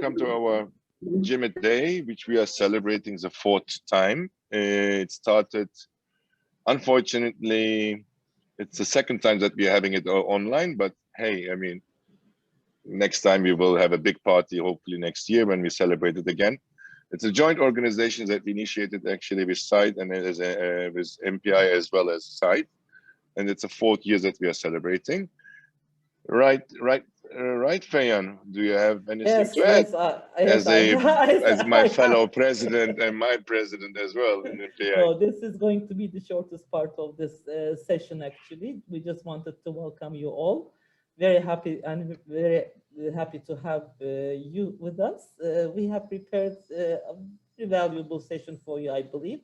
welcome to our GMID Day, which we are celebrating the 4th time. It started, unfortunately, it's the 2nd time that we are having it online, but hey, I mean, next time we will have a big party, hopefully next year when we celebrate it again. It's a joint organization that we initiated actually with SITE and with MPI as well as SITE. And it's the 4th year that we are celebrating. Right, Fayan, do you have anything to add? As my fellow president and my president as well in MPI. So this is going to be the shortest part of this session, actually. We just wanted to welcome you all. Very happy to have you with us. We have prepared a very valuable session for you, I believe.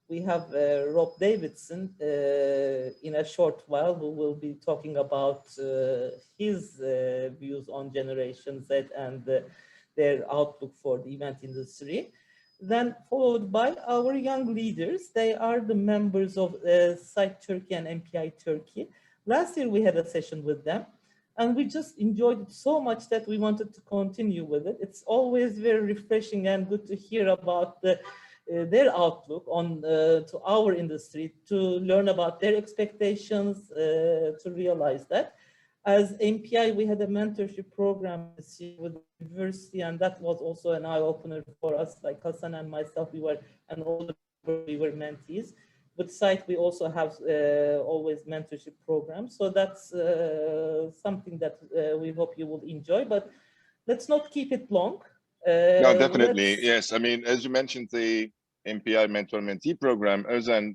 We have Rob Davidson in a short while, who will be talking about his views on Generation Z and their outlook for the event industry. Then followed by our young leaders. They are the members of SITE Turkey and MPI Turkey. Last year we had a session with them, and we just enjoyed it so much that we wanted to continue with it. It's always very refreshing and good to hear about their outlook on to our industry, to learn about their expectations, to realize that. As MPI, we had a mentorship program this year with the university, and that was also an eye-opener for us. Like Hassan and myself, we were mentees. With SITE, we also have always mentorship programs. So that's something that we hope you will enjoy, but let's not keep it long. No, definitely, yes. I mean, as you mentioned, the MPI Mentor-Mentee program,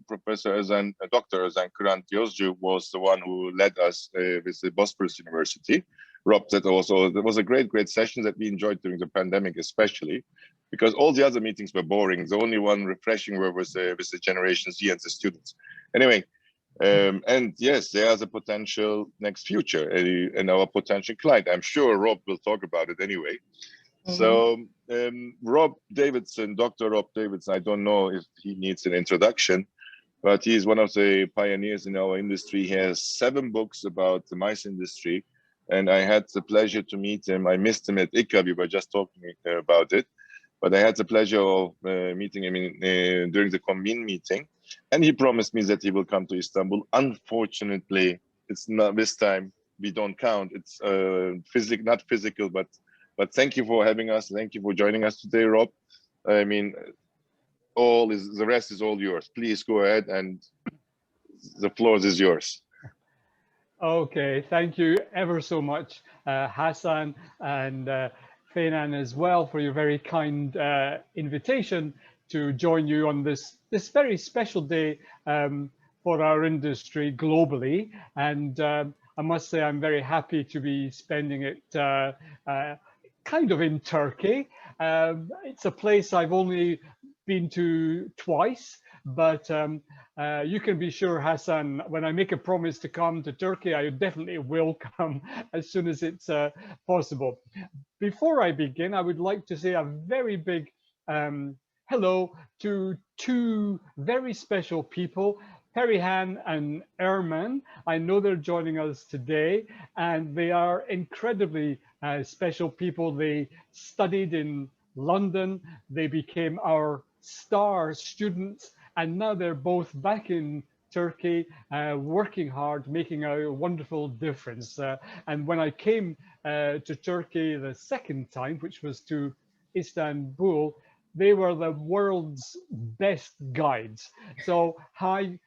Professor Dr. Özan Kıran Yozcu was the one who led us with the Bosphorus University. Rob said also, it was a great session that we enjoyed during the pandemic, especially because all the other meetings were boring. The only one refreshing was the Generation Z and the students. Anyway, and yes, there is a potential next future and our potential client. I'm sure Rob will talk about it anyway. So Rob Davidson, Dr. Rob Davidson, I don't know if he needs an introduction, but he's one of the pioneers in our industry. He has 7 books about the mice industry, and I had the pleasure to meet him. I missed him at ICA, we were just talking about it, but I had the pleasure of meeting him during the convene meeting, and he promised me that he will come to Istanbul. Unfortunately, it's not this time, we don't count. It's not physical, but thank you for having us. Thank you for joining us today, Rob. I mean, the rest is all yours. Please go ahead, and the floor is yours. Okay, thank you ever so much, Hassan and Feynan as well, for your very kind invitation to join you on this very special day for our industry globally. And I must say, I'm very happy to be spending it kind of in Turkey. It's a place I've only been to twice, but you can be sure, Hassan, when I make a promise to come to Turkey, I definitely will come as soon as it's possible. Before I begin, I would like to say a very big hello to 2 very special people, Perihan and Erman. I know they're joining us today, and they are incredibly special people. They studied in London, they became our star students, and now they're both back in Turkey, working hard, making a wonderful difference. And when I came to Turkey the 2nd time, which was to Istanbul, they were the world's best guides. So hi,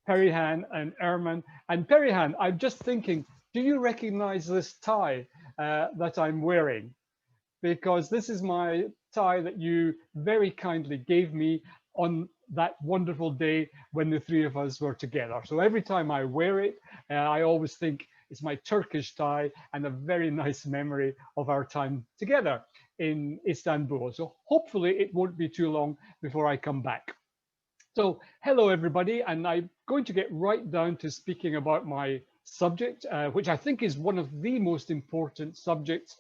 Perihan and Erman. And Perihan, I'm just thinking, do you recognize this tie that I'm wearing? Because this is my tie that you very kindly gave me on that wonderful day when the 3 of us were together. So every time I wear it, I always think it's my Turkish tie and a very nice memory of our time together in Istanbul. So hopefully it won't be too long before I come back. So hello everybody, and I'm going to get right down to speaking about my subject, which I think is one of the most important subjects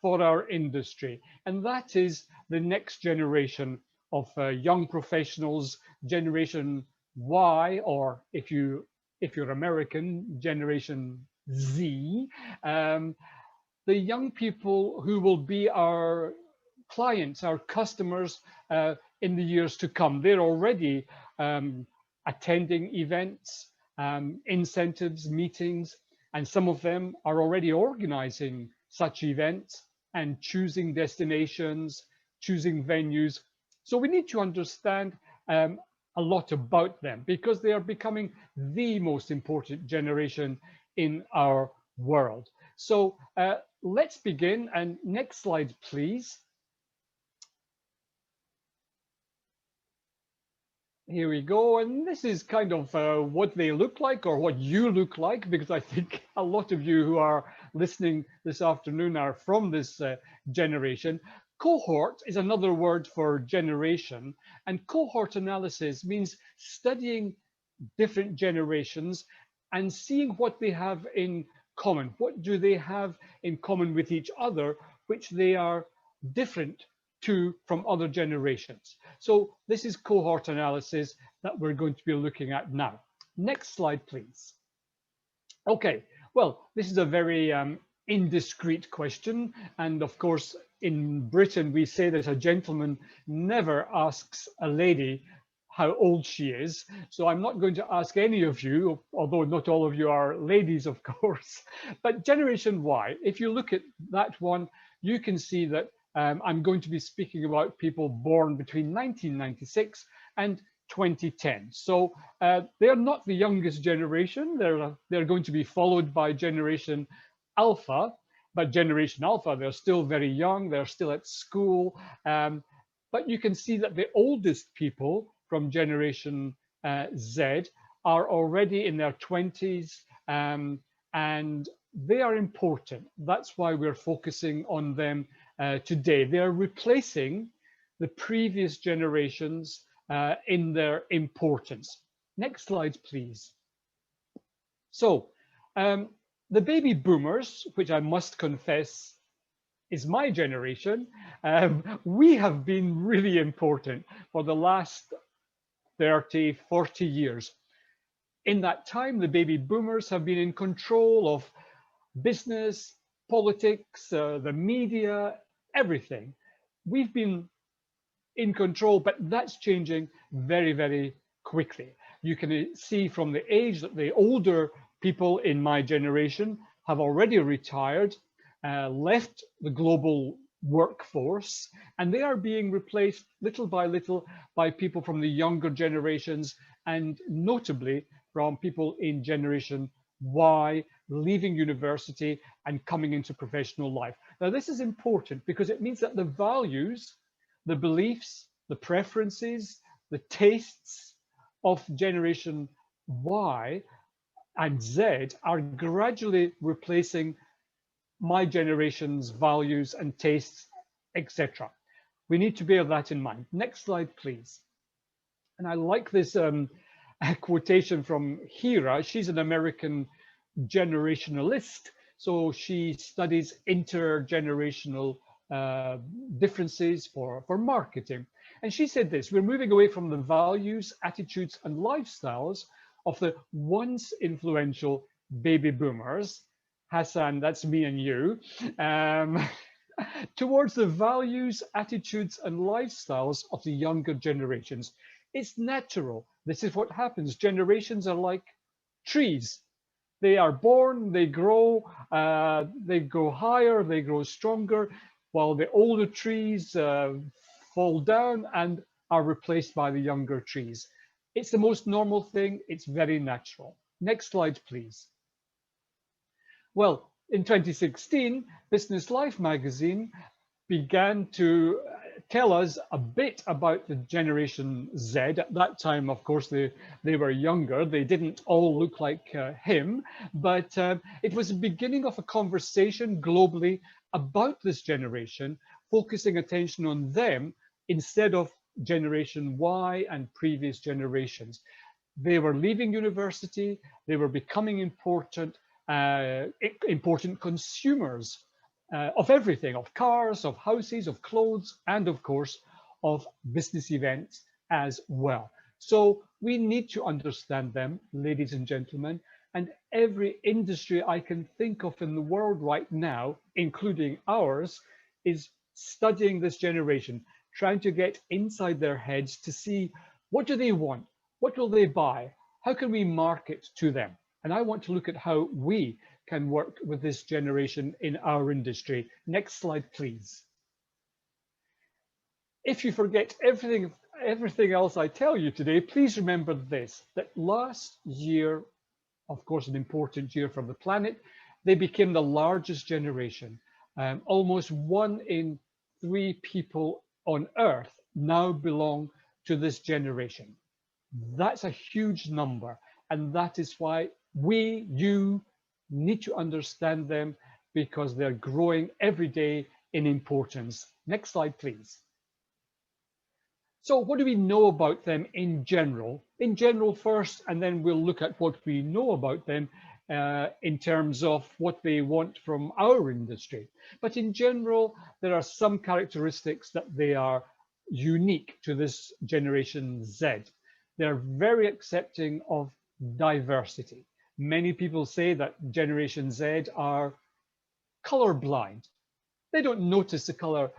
for our industry, and that is the next generation of young professionals, Generation Y, or if you're American, Generation Z. the young people who will be our clients, our customers in the years to come. They're already attending events, incentives, meetings, and some of them are already organizing such events and choosing destinations, choosing venues. So we need to understand a lot about them because they are becoming the most important generation in our world. So let's begin, and next slide, please. Here we go, and this is kind of what they look like, or what you look like, because I think a lot of you who are listening this afternoon are from this generation. Cohort is another word for generation, and cohort analysis means studying different generations and seeing what they have in common. What do they have in common with each other, which they are different to from other generations? So this is cohort analysis that we're going to be looking at now. Next slide, please. Okay, well, this is a very indiscreet question. And of course, in Britain, we say that a gentleman never asks a lady how old she is. So I'm not going to ask any of you, although not all of you are ladies, of course. But Generation Y, if you look at that one, you can see that I'm going to be speaking about people born between 1996 and 2010. So they're not the youngest generation. They're going to be followed by Generation Alpha, but Generation Alpha, they're still very young. They're still at school. But you can see that the oldest people from Generation Z are already in their 20s, and they are important. That's why we're focusing on them today. They are replacing the previous generations in their importance. Next slide, please. So the baby boomers, which I must confess is my generation, we have been really important for the last 30, 40 years. In that time, the baby boomers have been in control of business, politics, the media, everything. We've been in control, but that's changing very, very quickly. You can see from the age that the older people in my generation have already retired, left the global workforce, and they are being replaced little by little by people from the younger generations, and notably from people in Generation Y leaving university and coming into professional life. Now, this is important because it means that the values, the beliefs, the preferences, the tastes of Generation Y and Z are gradually replacing my generation's values and tastes, etc. We need to bear that in mind. Next slide, please. And I like this quotation from Hira. She's an American generationalist. So she studies intergenerational differences for marketing. And she said this: we're moving away from the values, attitudes, and lifestyles of the once influential baby boomers. Hassan, that's me and you, towards the values, attitudes, and lifestyles of the younger generations. It's natural. This is what happens. Generations are like trees. They are born, they grow higher, they grow stronger, while the older trees fall down and are replaced by the younger trees. It's the most normal thing. It's very natural. Next slide, please. Well, in 2016, Business Life magazine began to tell us a bit about the Generation Z. At that time, of course, they were younger. They didn't all look like him, but it was the beginning of a conversation globally about this generation, focusing attention on them instead of Generation Y and previous generations. They were leaving university. They were becoming important consumers of everything, of cars, of houses, of clothes, and of course, of business events as well. So we need to understand them, ladies and gentlemen, And every industry I can think of in the world right now, including ours, is studying this generation, trying to get inside their heads to see what do they want, what will they buy, how can we market to them. And I want to look at how we can work with this generation in our industry. Next slide, please. If you forget everything else I tell you today, please remember this, that last year, of course, an important year for the planet, they became the largest generation. Almost 1 in 3 people on Earth now belong to this generation. That's a huge number. And that is why you need to understand them, because they're growing every day in importance. Next slide, please. So what do we know about them in general? In general first, and then we'll look at what we know about them in terms of what they want from our industry. But in general, there are some characteristics that they are unique to this Generation Z. They're very accepting of diversity. Many people say that Generation Z are colorblind. They don't notice the color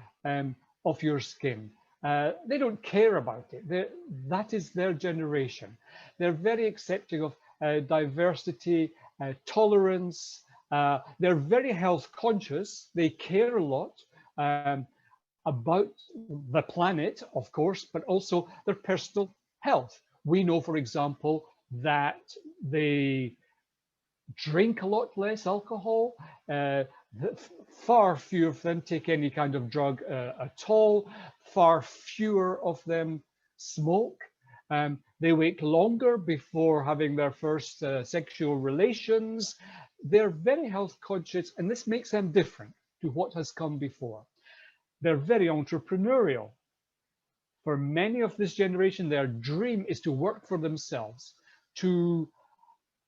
of your skin. They don't care about it. That is their generation. They're very accepting of diversity, tolerance. They're very health conscious. They care a lot about the planet, of course, but also their personal health. We know, for example, that they drink a lot less alcohol. Far fewer of them take any kind of drug at all. Far fewer of them smoke. They wait longer before having their first sexual relations. They're very health conscious, and this makes them different to what has come before. They're very entrepreneurial. For many of this generation, their dream is to work for themselves, to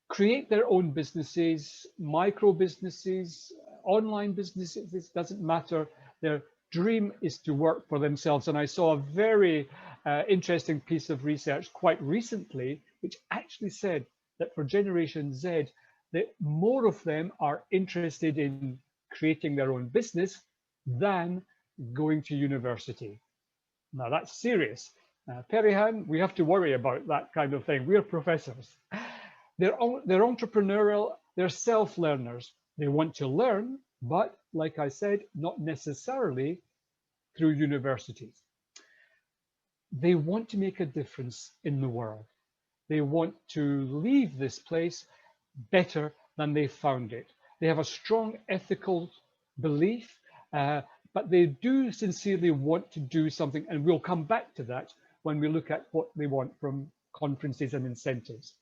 create their own businesses, micro businesses, online businesses, this doesn't matter. Their dream is to work for themselves. And I saw a very interesting piece of research quite recently, which actually said that for Generation Z, that more of them are interested in creating their own business than going to university. Now that's serious. Perihan, we have to worry about that kind of thing. We're professors. They're entrepreneurial, they're self-learners. They want to learn, but like I said, not necessarily through universities. They want to make a difference in the world. They want to leave this place better than they found it. They have a strong ethical belief, but they do sincerely want to do something, and we'll come back to that when we look at what they want from conferences and incentives.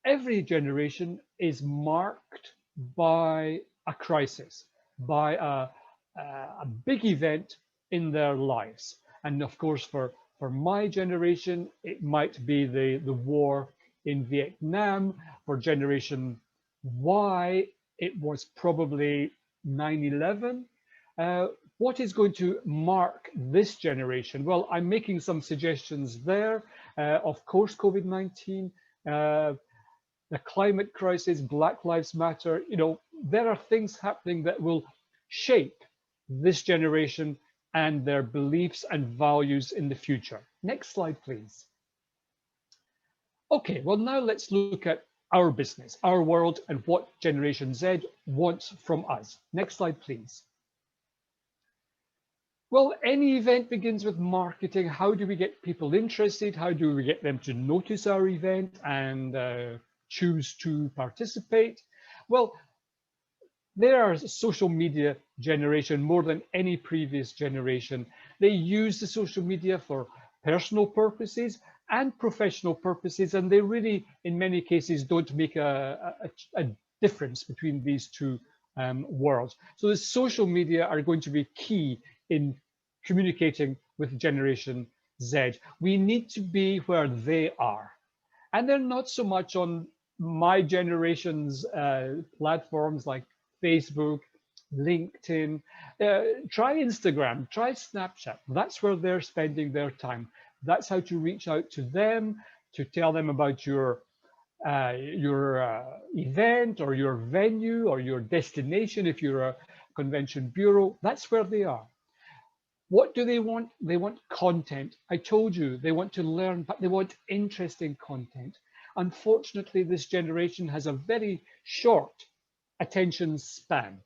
Every generation is marked by a crisis, by a big event in their lives. And of course, for my generation, it might be the war in Vietnam. For Generation Y, it was probably 9/11. What is going to mark this generation? Well, I'm making some suggestions there. Of course, COVID-19, the climate crisis, Black Lives Matter, there are things happening that will shape this generation and their beliefs and values in the future. Next slide, please. Okay, well, now let's look at our business, our world, and what Generation Z wants from us. Next slide, please. Well, any event begins with marketing. How do we get people interested? How do we get them to notice our event and choose to participate? Well, they are a social media generation more than any previous generation. They use the social media for personal purposes and professional purposes, and they really, in many cases, don't make a difference between these two worlds. So the social media are going to be key in communicating with Generation Z. We need to be where they are. And they're not so much on my generation's platforms like Facebook, LinkedIn. Try Instagram, try Snapchat. That's where they're spending their time. That's how to reach out to them, to tell them about your your event or your venue or your destination. If you're a convention bureau, that's where they are. What do they want? They want content. I told you they want to learn, but they want interesting content. Unfortunately, this generation has a very short attention span.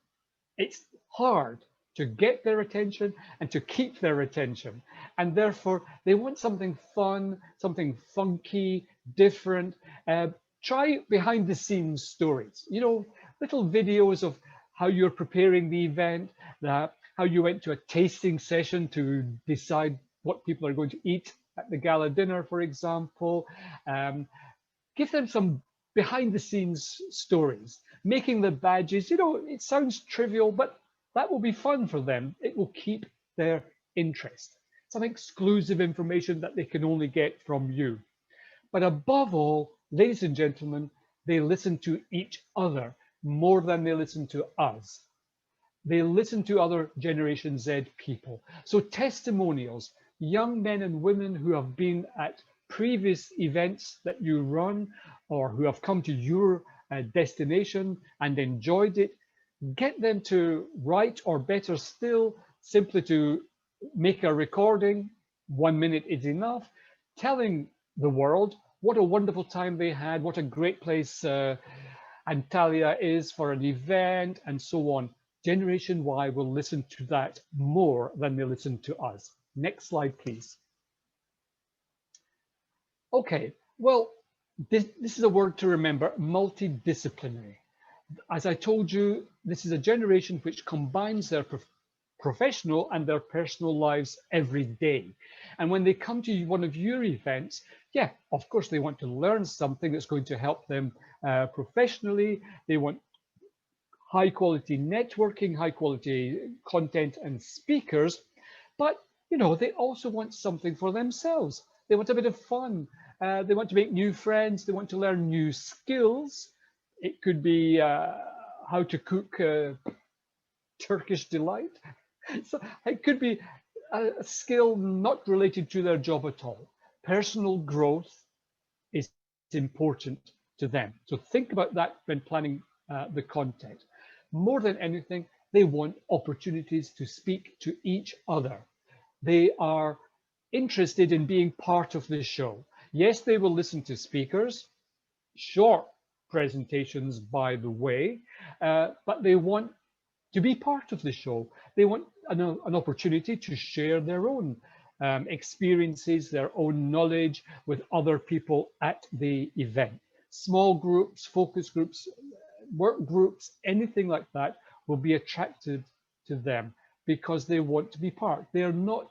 It's hard to get their attention and to keep their attention. And therefore, they want something fun, something funky, different. Try behind the scenes stories, you know, little videos of how you're preparing the event, how you went to a tasting session to decide what people are going to eat at the gala dinner, for example. Give them some behind the scenes stories, making the badges. You know, it sounds trivial, but that will be fun for them. It will keep their interest. Some exclusive information that they can only get from you. But above all, ladies and gentlemen, they listen to each other more than they listen to us. They listen to other Generation Z people. So testimonials, young men and women who have been at previous events that you run or who have come to your destination and enjoyed it, get them to write, or better still, simply to make a recording. 1 minute is enough, telling the world what a wonderful time they had, what a great place Antalya is for an event, and so on. Generation Y will listen to that more than they listen to us. Next slide, please. Okay, well, this is a word to remember: multidisciplinary. As I told you, this is a generation which combines their professional and their personal lives every day. And when they come to one of your events, yeah, of course, they want to learn something that's going to help them professionally. They want high quality networking, high quality content and speakers, but you know, they also want something for themselves. They want a bit of fun. They want to make new friends. They want to learn new skills. It could be how to cook Turkish delight. So it could be a skill not related to their job at all. Personal growth is important to them. So think about that when planning the content. More than anything, they want opportunities to speak to each other. They are interested in being part of the show. Yes, they will listen to speakers, short presentations, by the way, but they want to be part of the show. They want an opportunity to share their own experiences, their own knowledge with other people at the event. Small groups, focus groups, work groups, anything like that will be attracted to them because they want to be part. They are not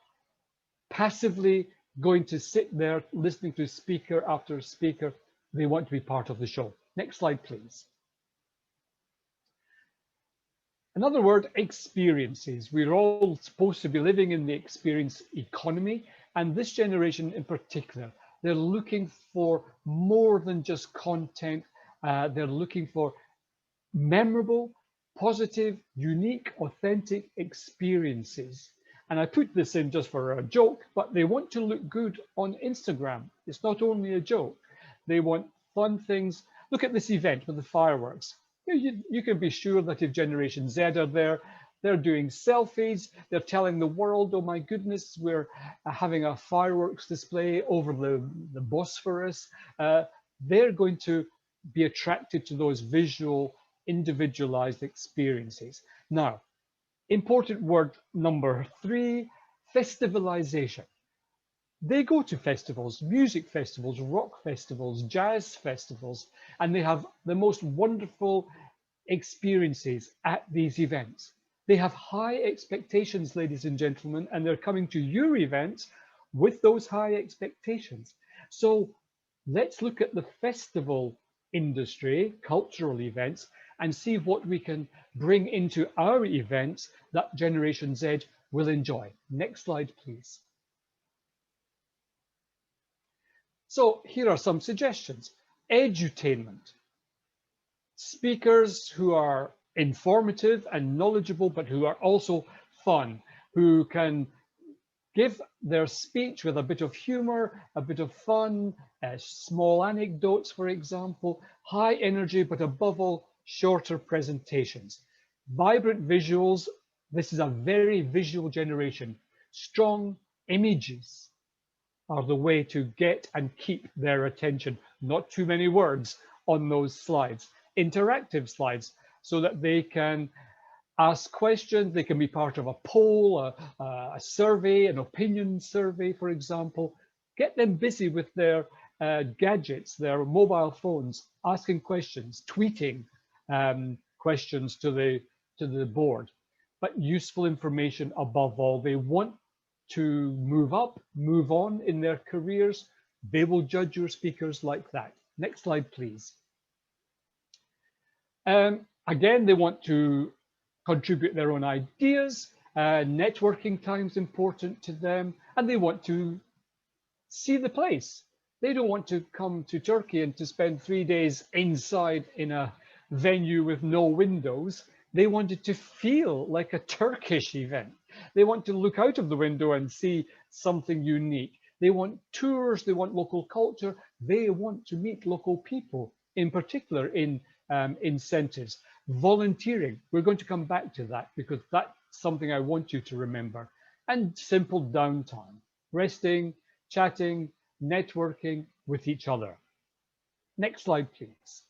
passively going to sit there listening to speaker after speaker. They want to be part of the show. Next slide, please. Another word, experiences. We're all supposed to be living in the experience economy, and this generation in particular, they're looking for more than just content. They're looking for memorable, positive, unique, authentic experiences. And I put this in just for a joke, but they want to look good on Instagram. It's not only a joke. They want fun things. Look at this event with the fireworks. You can be sure that if Generation Z are there, they're doing selfies. They're telling the world, oh my goodness, we're having a fireworks display over the Bosphorus. They're going to be attracted to those visual, individualized experiences. Now, important word number 3, festivalization. They go to festivals, music festivals, rock festivals, jazz festivals, and they have the most wonderful experiences at these events. They have high expectations, ladies and gentlemen, and they're coming to your events with those high expectations. So let's look at the festival industry, cultural events, and see what we can bring into our events that Generation Z will enjoy. Next slide, please. So here are some suggestions. Edutainment. Speakers who are informative and knowledgeable, but who are also fun, who can give their speech with a bit of humor, a bit of fun, small anecdotes, for example, high energy, but above all, shorter presentations. Vibrant visuals, this is a very visual generation. Strong images are the way to get and keep their attention. Not too many words on those slides. Interactive slides so that they can ask questions. They can be part of a poll, a survey, an opinion survey, for example. Get them busy with their gadgets, their mobile phones, asking questions, tweeting questions to the board. But useful information above all. They want to move up, move on in their careers. They will judge your speakers like that. Next slide, please. Again, they want to contribute their own ideas. Networking time is important to them, and they want to see the place. They don't want to come to Turkey and to spend 3 days inside in a venue with no windows. They want it to feel like a Turkish event. They want to look out of the window and see something unique. They want tours, they want local culture, they want to meet local people, in particular in incentives. Volunteering, we're going to come back to that because that's something I want you to remember. And simple downtime, resting, chatting, networking with each other. Next slide, please.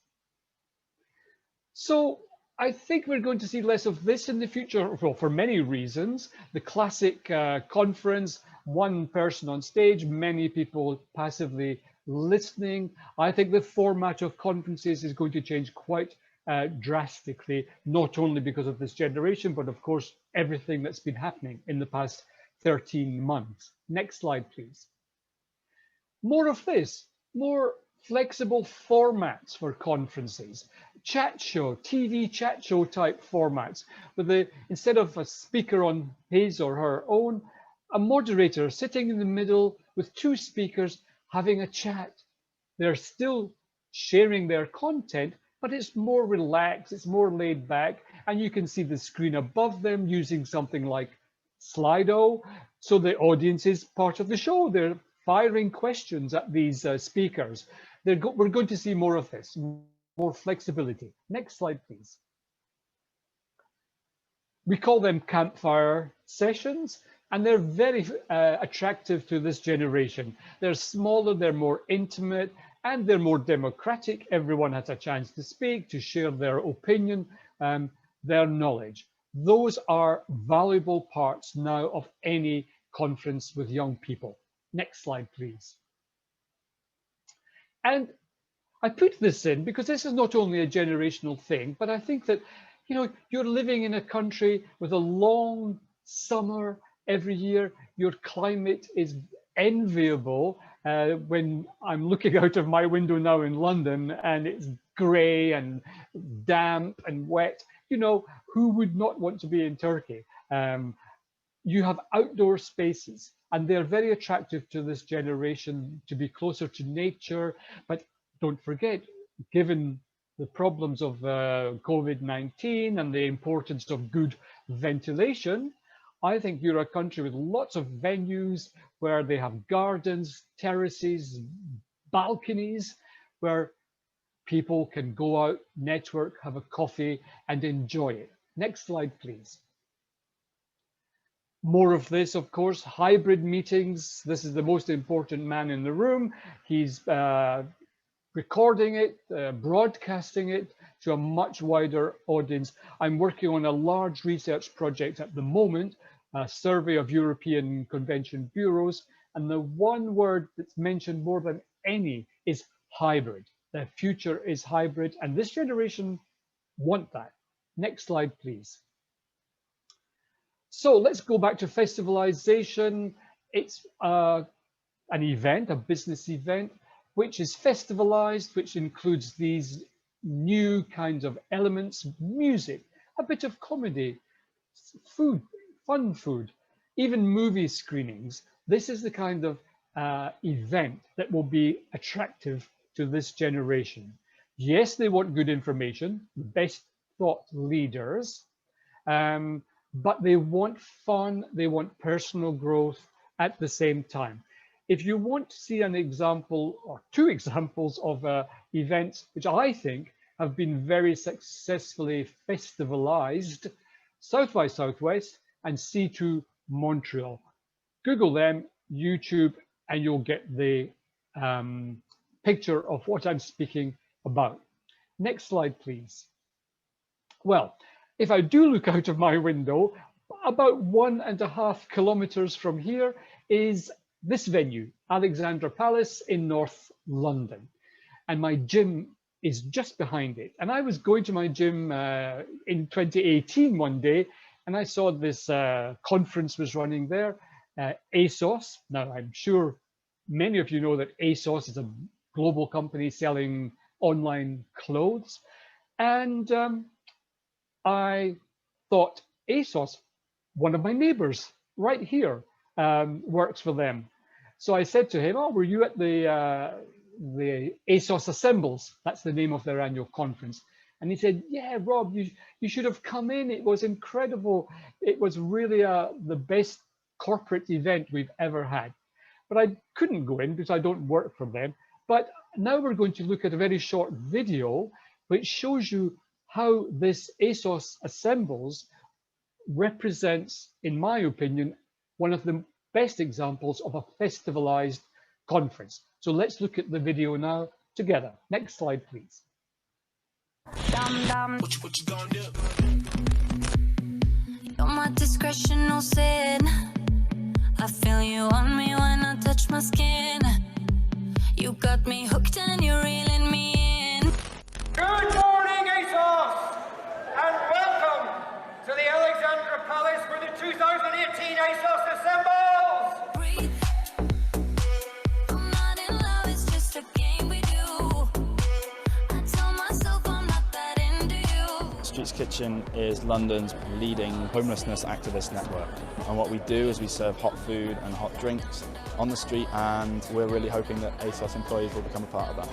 So I think we're going to see less of this in the future, well, for many reasons. The classic conference, one person on stage, many people passively listening. I think the format of conferences is going to change quite drastically, not only because of this generation, but of course, everything that's been happening in the past 13 months. Next slide, please. More of this, more flexible formats for conferences, chat show, TV chat show type formats, with instead of a speaker on his or her own, a moderator sitting in the middle with two speakers having a chat. They're still sharing their content, but it's more relaxed, it's more laid back, and you can see the screen above them using something like Slido. So the audience is part of the show. They're firing questions at these speakers. We're going to see more of this, more flexibility. Next slide, please. We call them campfire sessions, and they're very attractive to this generation. They're smaller, they're more intimate, and they're more democratic. Everyone has a chance to speak, to share their opinion, their knowledge. Those are valuable parts now of any conference with young people. Next slide, please. And I put this in because this is not only a generational thing, but I think that, you know, you're living in a country with a long summer every year. Your climate is enviable. When I'm looking out of my window now in London and it's grey and damp and wet, you know, who would not want to be in Turkey? You have outdoor spaces, and they're very attractive to this generation to be closer to nature. But don't forget, given the problems of COVID-19 and the importance of good ventilation, I think you're a country with lots of venues where they have gardens, terraces, balconies, where people can go out, network, have a coffee, and enjoy it. Next slide, please. More of this, of course, hybrid meetings. This is the most important man in the room. He's recording it, broadcasting it to a much wider audience. I'm working on a large research project at the moment, a survey of European convention bureaus, and the one word that's mentioned more than any is hybrid. The future is hybrid, and this generation want that. Next slide, please. So let's go back to festivalization. It's an event, a business event, which is festivalized, which includes these new kinds of elements, music, a bit of comedy, food, fun food, even movie screenings. This is the kind of event that will be attractive to this generation. Yes, they want good information, best thought leaders, but they want fun, they want personal growth, at the same time. If you want to see an example or two examples of events which I think have been very successfully festivalized, South by Southwest and C2 Montreal. Google them, YouTube, and you'll get the picture of what I'm speaking about. Next slide, please. Well, if I do look out of my window, about 1.5 kilometers from here is this venue, Alexandra Palace in North London. And my gym is just behind it. And I was going to my gym in 2018 one day, and I saw this conference was running there, ASOS. Now, I'm sure many of you know that ASOS is a global company selling online clothes. And I thought, ASOS, one of my neighbors right here, works for them. So I said to him, oh, were you at the ASOS Assembles? That's the name of their annual conference. And he said, yeah, Rob, you should have come in. It was incredible. It was really the best corporate event we've ever had. But I couldn't go in because I don't work for them. But now we're going to look at a very short video which shows you how this ASOS Assembles represents, in my opinion, one of the best examples of a festivalized conference. So let's look at the video now together. Next slide, please. What you gonna do? You're my discretion, no sin. I feel you on me when I touch my skin. You got me hooked and you're reeling me in. Good morning, ASOS, and welcome to the Alexandra Palace for the 2018 ASOS Assembles! Breathe. I'm not in love, it's just a game we do. I tell myself I'm not that into you. Streets Kitchen is London's leading homelessness activist network. And what we do is we serve hot food and hot drinks on the street, and we're really hoping that ASOS employees will become a part of that.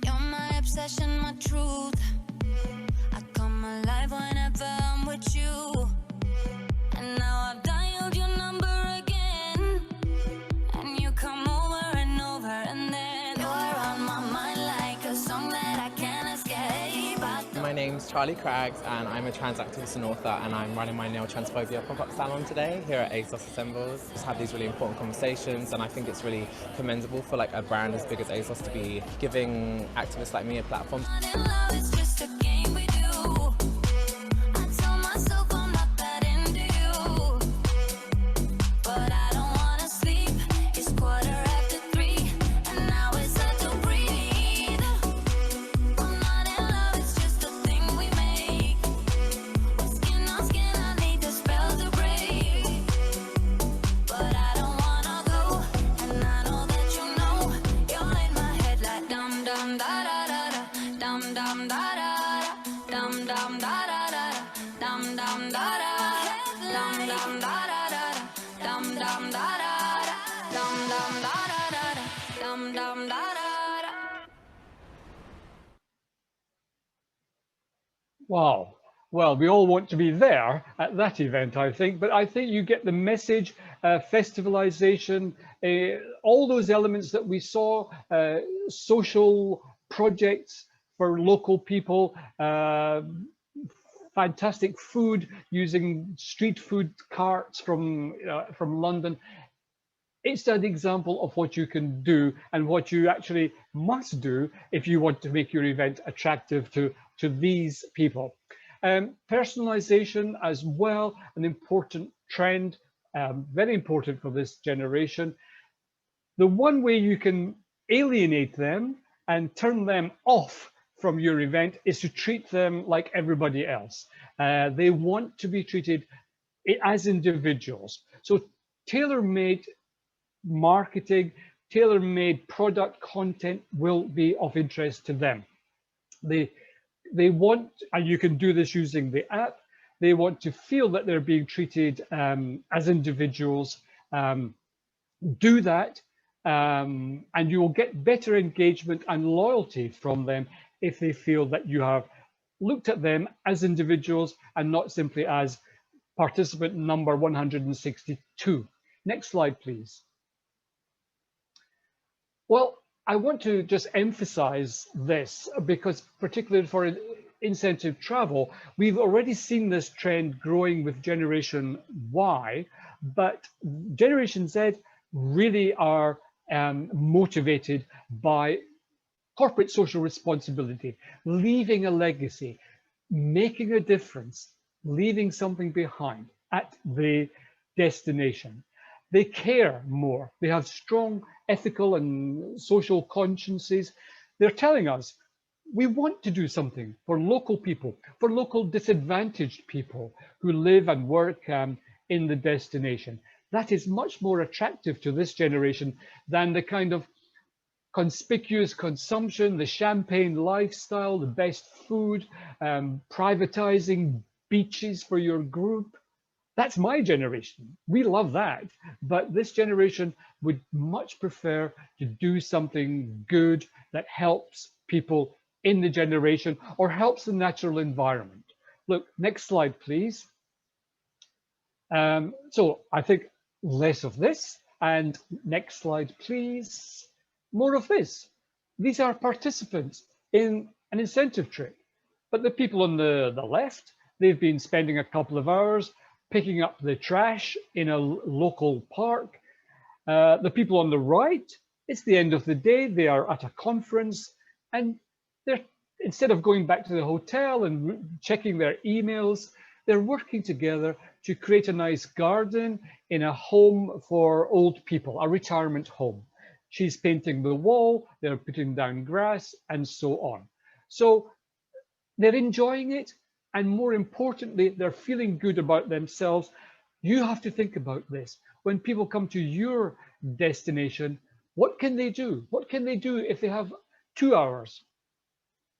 You're my obsession, my truth. I come alive whenever I'm with you. And now I've dialed your number again. And you come over and over, and then you're on my mind like a song that I can't escape. My name's Charlie Craggs, and I'm a trans activist and author, and I'm running my Nail Transphobia pop-up salon today here at ASOS Assembles. Just have these really important conversations, and I think it's really commendable for like a brand as big as ASOS to be giving activists like me a platform. Not in love, it's just a game we do. I tell myself I'm not that into you. But I don't wanna sleep. It's 3:15, and now it's hard to breathe. I'm not in love, it's just a thing we make. With skin on skin, I need the spell to break. But I don't wanna go, and I know that you know. You're in my head like dum dum da da da da, dum dum da da da, dum dum da da da, dum dum da da, dum dum da da da, dum dum da da, dum dum da da, dum dum da da. Wow. Well, we all want to be there at that event, I think, but I think you get the message, festivalization, all those elements that we saw, social projects for local people, fantastic food using street food carts from London. It's an example of what you can do and what you actually must do if you want to make your event attractive to these people. Personalization as well, an important trend, very important for this generation. The one way you can alienate them and turn them off from your event is to treat them like everybody else. They want to be treated as individuals. So tailor-made marketing, tailor-made product content will be of interest to them. They want, and you can do this using the app, they want to feel that they're being treated as individuals. Do that and you will get better engagement and loyalty from them if they feel that you have looked at them as individuals and not simply as participant number 162. Next slide, please. Well, I want to just emphasize this because particularly for incentive travel, we've already seen this trend growing with Generation Y, but Generation Z really are motivated by corporate social responsibility, leaving a legacy, making a difference, leaving something behind at the destination. They care more. They have strong ethical and social consciences. They're telling us, we want to do something for local people, for local disadvantaged people who live and work in the destination. That is much more attractive to this generation than the kind of conspicuous consumption, the champagne lifestyle, the best food, privatizing beaches for your group. That's my generation. We love that. But this generation would much prefer to do something good that helps people in the generation or helps the natural environment. Look, next slide, please. So I think less of this, and next slide, please. More of this. These are participants in an incentive trip, but the people on the left, they've been spending a couple of hours picking up the trash in a local park. The people on the right, it's the end of the day, they are at a conference, and they're, instead of going back to the hotel and checking their emails, they're working together to create a nice garden in a home for old people, a retirement home. She's painting the wall, they're putting down grass, and so on. So they're enjoying it, and more importantly, they're feeling good about themselves. You have to think about this. When people come to your destination, what can they do? What can they do if they have 2 hours,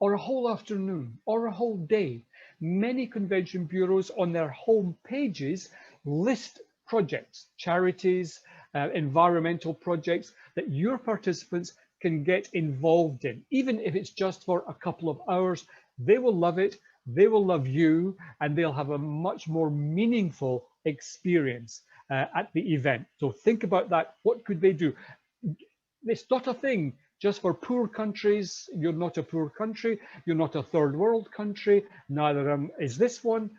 or a whole afternoon, or a whole day? Many convention bureaus on their home pages list projects, charities, environmental projects that your participants can get involved in. Even if it's just for a couple of hours, they will love it, they will love you, and they'll have a much more meaningful experience at the event. So think about that. What could they do? It's not a thing just for poor countries. You're not a poor country. You're not a third world country. Neither is this one.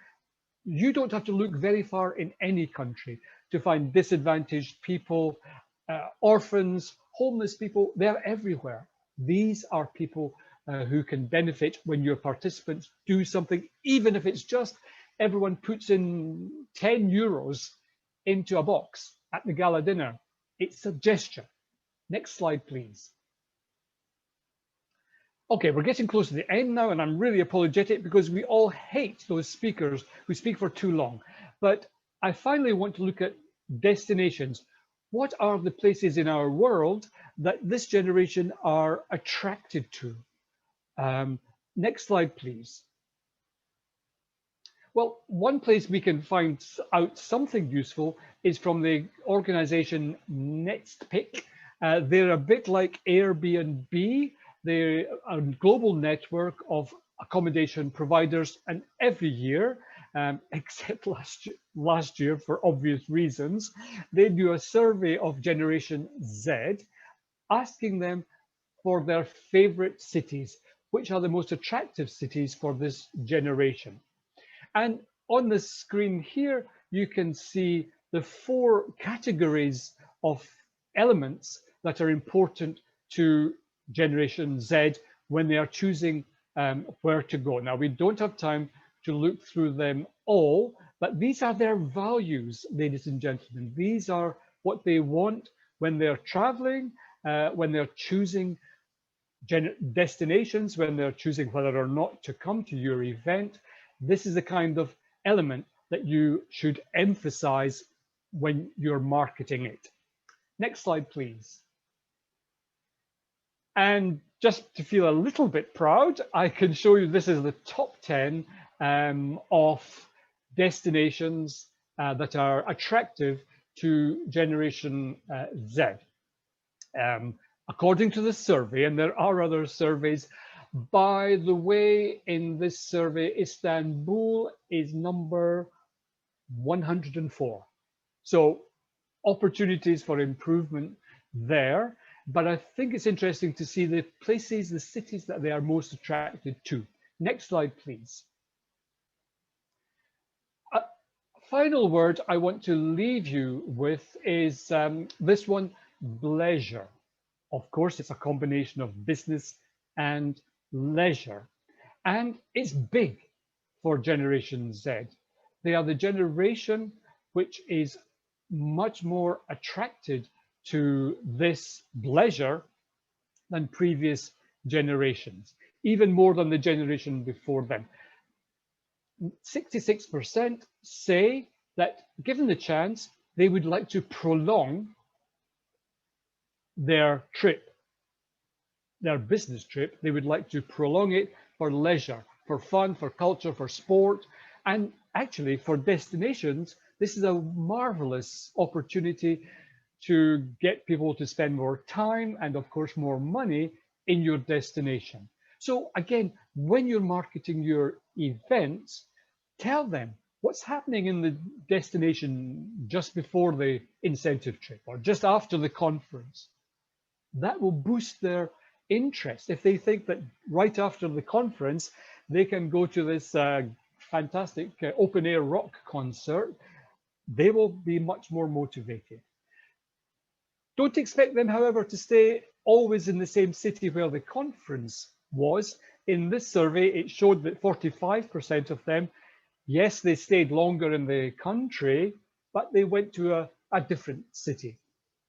You don't have to look very far in any country to find disadvantaged people, orphans, homeless people. They're everywhere. These are people who can benefit when your participants do something, even if it's just everyone puts in 10 euros into a box at the gala dinner. It's a gesture. Next slide, please. Okay, we're getting close to the end now, and I'm really apologetic because we all hate those speakers who speak for too long. But I finally want to look at destinations. What are the places in our world that this generation are attracted to? Next slide, please. Well, one place we can find out something useful is from the organization NextPick. They're a bit like Airbnb. They're a global network of accommodation providers, and every year, except last year for obvious reasons, they do a survey of Generation Z, asking them for their favorite cities, which are the most attractive cities for this generation. And on the screen here, you can see the 4 categories of elements that are important to Generation Z when they are choosing where to go. Now, we don't have time to look through them all, but these are their values, ladies and gentlemen. These are what they want when they're traveling, when they're choosing destinations, when they're choosing whether or not to come to your event. This is the kind of element that you should emphasize when you're marketing it. Next slide, please. And just to feel a little bit proud, I can show you this is the top 10 of destinations that are attractive to Generation Z. According to the survey, and there are other surveys, by the way, in this survey, Istanbul is number 104. So opportunities for improvement there. But I think it's interesting to see the places, the cities that they are most attracted to. Next slide, please. A final word I want to leave you with is this one, leisure. Of course, it's a combination of business and leisure. And it's big for Generation Z. They are the generation which is much more attracted to this leisure than previous generations, even more than the generation before them. 66% say that given the chance, they would like to prolong their trip, their business trip. They would like to prolong it for leisure, for fun, for culture, for sport, and actually for destinations. This is a marvelous opportunity to get people to spend more time and of course more money in your destination. So again, when you're marketing your events, tell them what's happening in the destination just before the incentive trip or just after the conference. That will boost their interest. If they think that right after the conference, they can go to this fantastic open air rock concert, they will be much more motivated. Don't expect them, however, to stay always in the same city where the conference was. In this survey, it showed that 45% of them, yes, they stayed longer in the country, but they went to a different city.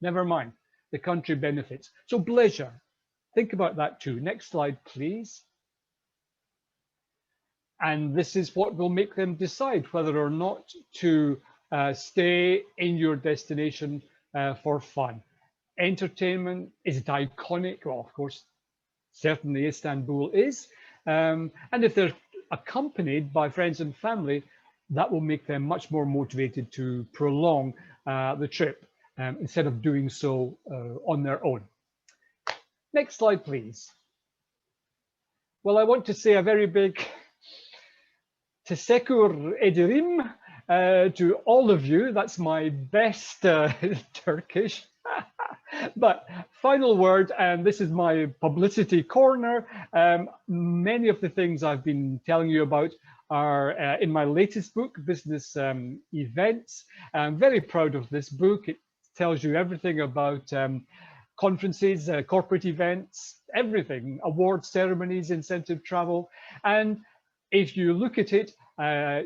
Never mind, the country benefits. So leisure, think about that too. Next slide, please. And this is what will make them decide whether or not to stay in your destination for fun. Entertainment, is it iconic? Well, of course, certainly Istanbul is. And if they're accompanied by friends and family, that will make them much more motivated to prolong the trip instead of doing so on their own. Next slide, please. Well, I want to say a very big teşekkür ederim to all of you. That's my best Turkish. But final word, and this is my publicity corner. Many of the things I've been telling you about are in my latest book, Business Events. I'm very proud of this book. It tells you everything about conferences, corporate events, everything, award ceremonies, incentive travel. And if you look at it,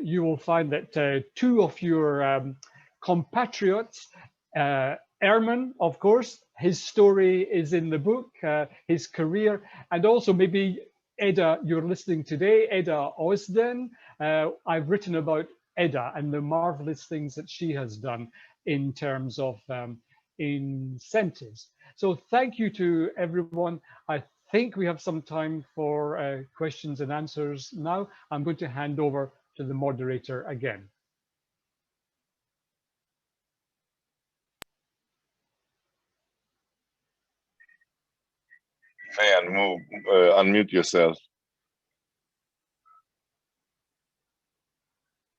you will find that two of your compatriots, Ehrman, of course, his story is in the book, his career, and also maybe Eda, you're listening today, Eda Özden. I've written about Eda and the marvelous things that she has done in terms of incentives. So thank you to everyone. I think we have some time for questions and answers now. I'm going to hand over to the moderator again. Fayan, unmute yourself.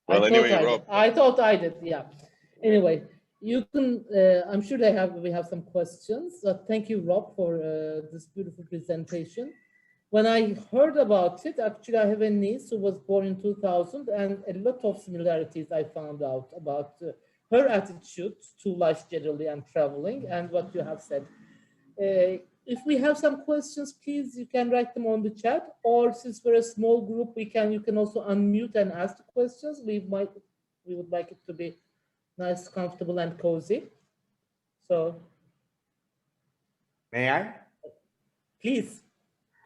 Well, anyway, Rob. I thought I did, yeah. Anyway, you can, I'm sure we have some questions. Thank you, Rob, for this beautiful presentation. When I heard about it, actually, I have a niece who was born in 2000, and a lot of similarities I found out about her attitude to life generally and traveling and what you have said. If we have some questions, please, you can write them on the chat, or since we're a small group, you can also unmute and ask the questions. We would like it to be nice, comfortable, and cozy. So, may I? Please,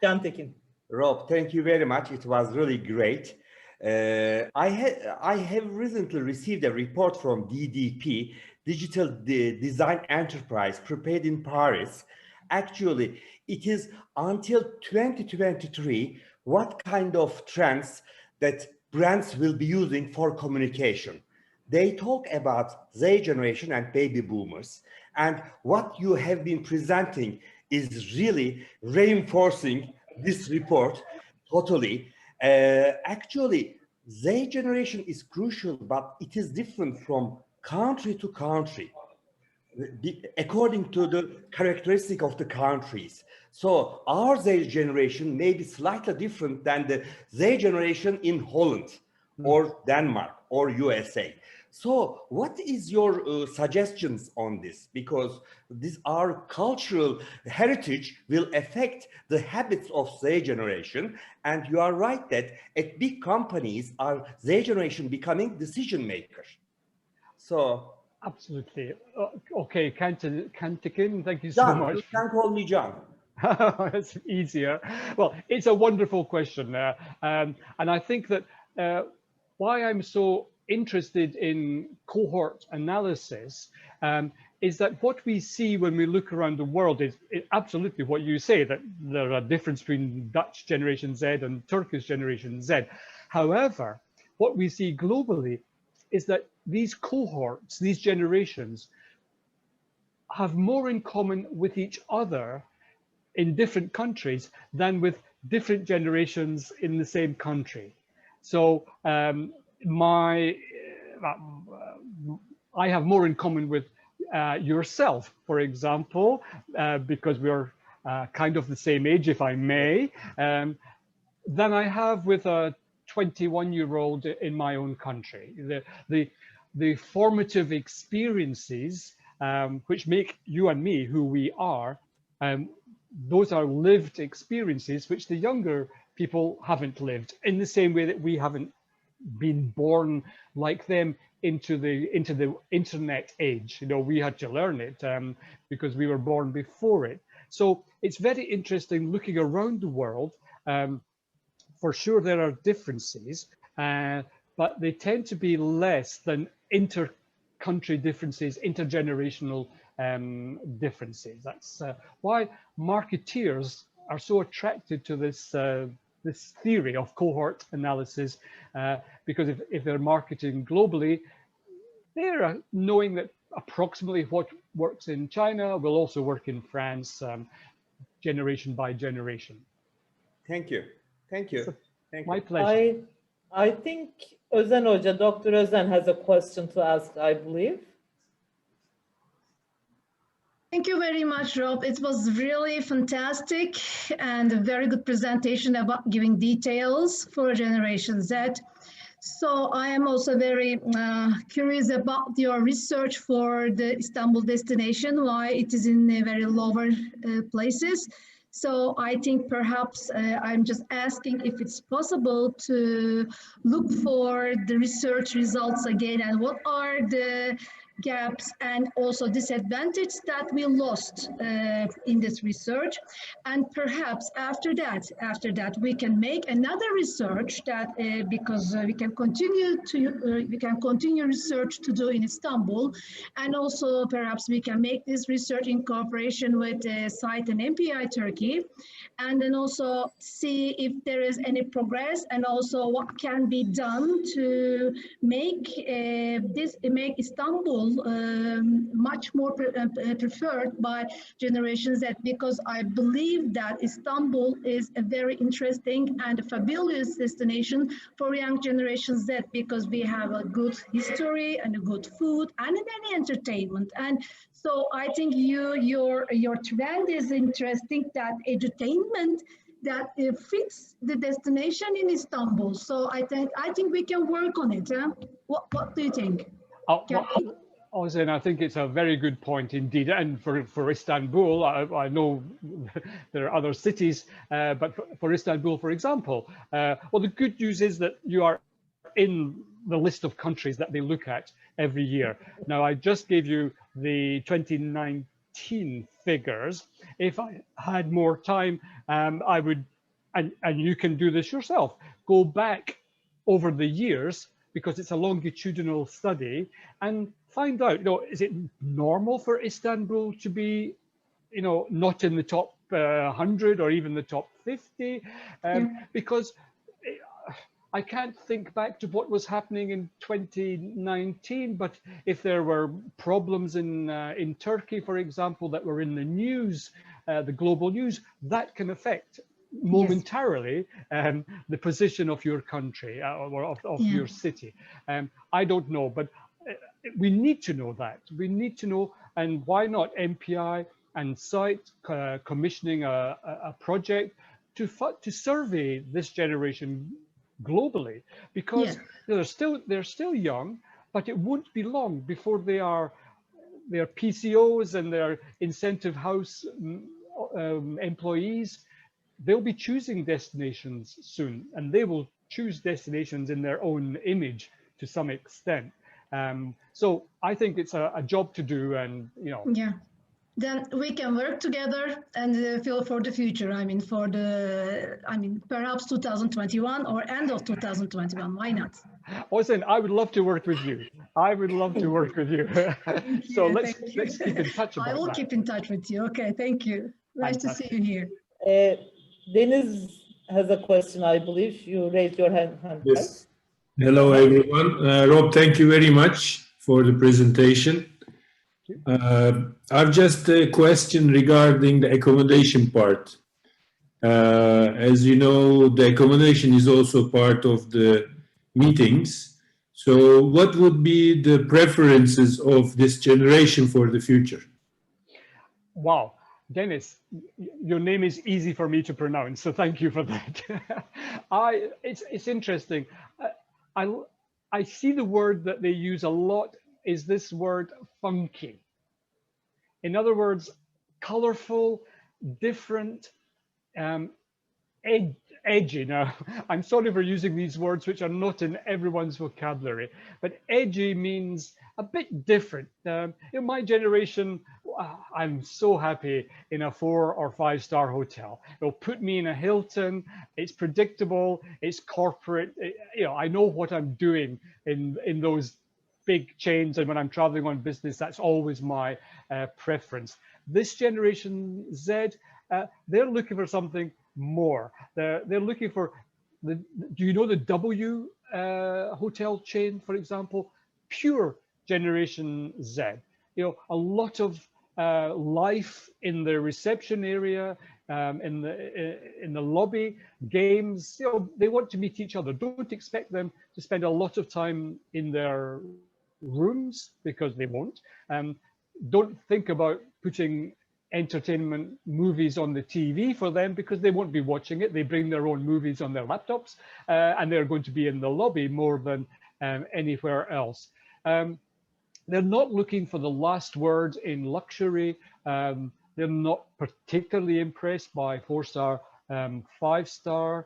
Can Tekin. Rob, thank you very much. It was really great. I have recently received a report from DDP, Digital Design Enterprise, prepared in Paris. Actually, it is until 2023, what kind of trends that brands will be using for communication. they talk about Z generation and baby boomers. And what you have been presenting is really reinforcing this report totally. Actually, Z generation is crucial, but it is different from country to country, according to the characteristic of the countries. So our Z generation may be slightly different than the Z generation in Holland or Denmark or USA. So what is your suggestions on this? Because our cultural heritage will affect the habits of Z generation. And you are right that at big companies, our Z generation becoming decision maker. So Absolutely. Okay, Kantikin, thank you so John, much. you can call me John. It's easier. Well, it's a wonderful question. And I think that why I'm so interested in cohort analysis is that what we see when we look around the world is absolutely what you say, that there are a difference between Dutch Generation Z and Turkish Generation Z. However, what we see globally is that these cohorts, these generations, have more in common with each other in different countries than with different generations in the same country. So I have more in common with yourself, for example, because we're kind of the same age, if I may, than I have with a 21-year-old in my own country. The formative experiences which make you and me who we are, those are lived experiences which the younger people haven't lived, in the same way that we haven't been born like them into the internet age. You know, we had to learn it because we were born before it. So it's very interesting looking around the world. For sure, there are differences, but they tend to be less than inter-country differences, intergenerational differences. That's why marketeers are so attracted to this this theory of cohort analysis, because if they're marketing globally, they're knowing that approximately what works in China will also work in France, generation by generation. Thank you. Thank you. Thank My you. pleasure. I think Özen Hoca, Dr. Özen has a question to ask, I believe. Thank you very much, Rob. It was really fantastic and a very good presentation about giving details for Generation Z. So I am also very curious about your research for the Istanbul destination, why it is in very lower places. So I think perhaps I'm just asking if it's possible to look for the research results again, and what are the gaps and also disadvantage that we lost in this research. And perhaps after that we can make another research that because we can continue research to do in Istanbul, and also perhaps we can make this research in cooperation with site and MPI Turkey, and then also see if there is any progress and also what can be done to make make Istanbul much more preferred by Generation Z, because I believe that Istanbul is a very interesting and a fabulous destination for young Generation Z, because we have a good history and a good food and many entertainment. And so I think your trend is interesting, that edutainment that fits the destination in Istanbul. So I think we can work on it. Huh? What do you think? Ozan, I think it's a very good point indeed. And for Istanbul, I know there are other cities, but for Istanbul, for example, well, the good news is that you are in the list of countries that they look at every year. Now, I just gave you the 2019 figures. If I had more time, I would, and you can do this yourself, go back over the years, because it's a longitudinal study, and find out, is it normal for Istanbul to be, not in the top 100 or even the top 50? Because I can't think back to what was happening in 2019, but if there were problems in Turkey, for example, that were in the news, the global news, that can affect momentarily the position of your country or of your city. I don't know, but we need to know that. We need to know, and why not MPI and site commissioning a project to survey this generation globally, because they're still young, but it won't be long before their PCOs and their incentive house employees, they'll be choosing destinations soon, and they will choose destinations in their own image to some extent. So I think it's a job to do, and Yeah. Then we can work together and feel for the future. I mean, perhaps 2021 or end of 2021. Why not? Listen, I would love to work with you. I would love to work with you. So let's keep in touch about that. I will keep in touch with you. Okay, thank you. Nice to see you here. Deniz has a question, I believe. You raised your hand. Yes. Right? Hello, everyone. Rob, thank you very much for the presentation. I've just a question regarding the accommodation part. As you know, the accommodation is also part of the meetings. So what would be the preferences of this generation for the future? Wow, Dennis, your name is easy for me to pronounce, so thank you for that. It's interesting. I see the word that they use a lot is this word funky. In other words, colorful, different, edgy. Now, I'm sorry for using these words which are not in everyone's vocabulary, but edgy means a bit different. In my generation, I'm so happy in a 4 or 5 star hotel. It'll put me in a Hilton. It's predictable. It's corporate. I know what I'm doing in those big chains, and when I'm traveling on business, that's always my preference. This generation Z, they're looking for something more. They're looking for do you know the W hotel chain, for example? Pure Generation Z. A lot of life in the reception area, in the lobby, games. They want to meet each other. Don't expect them to spend a lot of time in their rooms, because they won't. Don't think about putting entertainment movies on the TV for them, because they won't be watching it. They bring their own movies on their laptops, and they're going to be in the lobby more than anywhere else. They're not looking for the last word in luxury. They're not particularly impressed by 4-star, 5-star.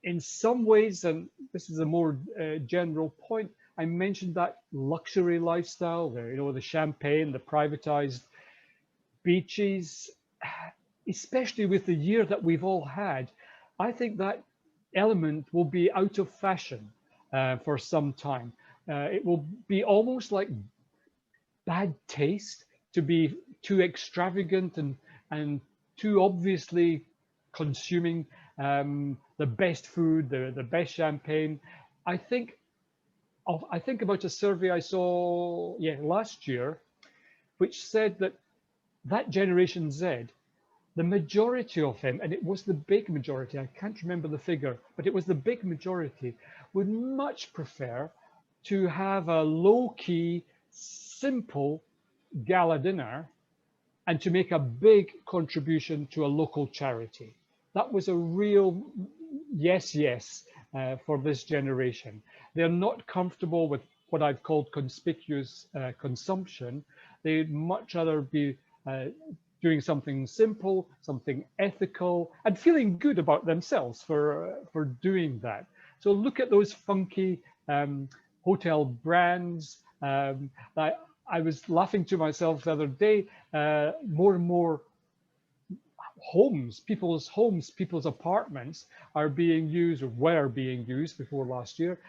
In some ways, and this is a more general point, I mentioned that luxury lifestyle there, the champagne, the privatized beaches, especially with the year that we've all had. I think that element will be out of fashion for some time. It will be almost like bad taste to be too extravagant and too obviously consuming the best food, the best champagne. I think about a survey I saw last year, which said that Generation Z, the majority of them, and it was the big majority, I can't remember the figure, but it was the big majority, would much prefer to have a low-key, simple gala dinner and to make a big contribution to a local charity. That was a real yes for this generation. They're not comfortable with what I've called conspicuous consumption. They'd much rather be doing something simple, something ethical, and feeling good about themselves for doing that. So look at those funky hotel brands. I was laughing to myself the other day, more and more people's homes, people's apartments are being used, or were being used before last year,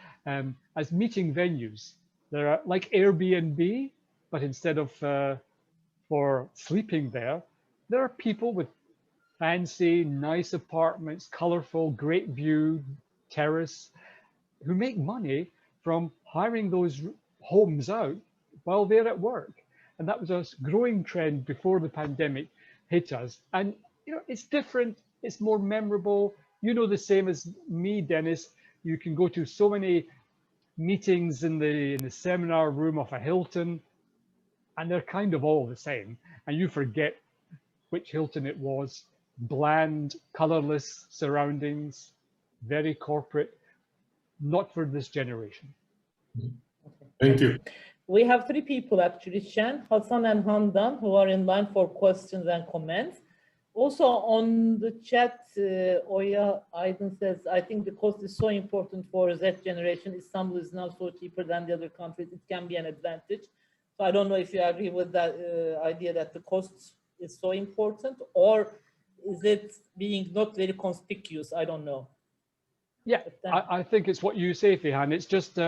as meeting venues. They're like Airbnb, but instead of for sleeping there are people with fancy, nice apartments, colorful, great view, terrace, who make money from hiring those homes out while they're at work. And that was a growing trend before the pandemic hit us. And it's different, it's more memorable. You know the same as me, Dennis. You can go to so many meetings in the seminar room of a Hilton, and they're kind of all the same. And you forget which Hilton it was. Bland, colorless surroundings, very corporate, not for this generation. Thank you. We have three people actually, Shen, Hassan and Handan, who are in line for questions and comments. Also on the chat, Oya Aydın says, I think the cost is so important for Z generation. Istanbul is now so cheaper than the other countries. It can be an advantage. So I don't know if you agree with that idea that the cost is so important, or is it being not very conspicuous? I don't know. Yeah, I think it's what you say, Fihan. It's just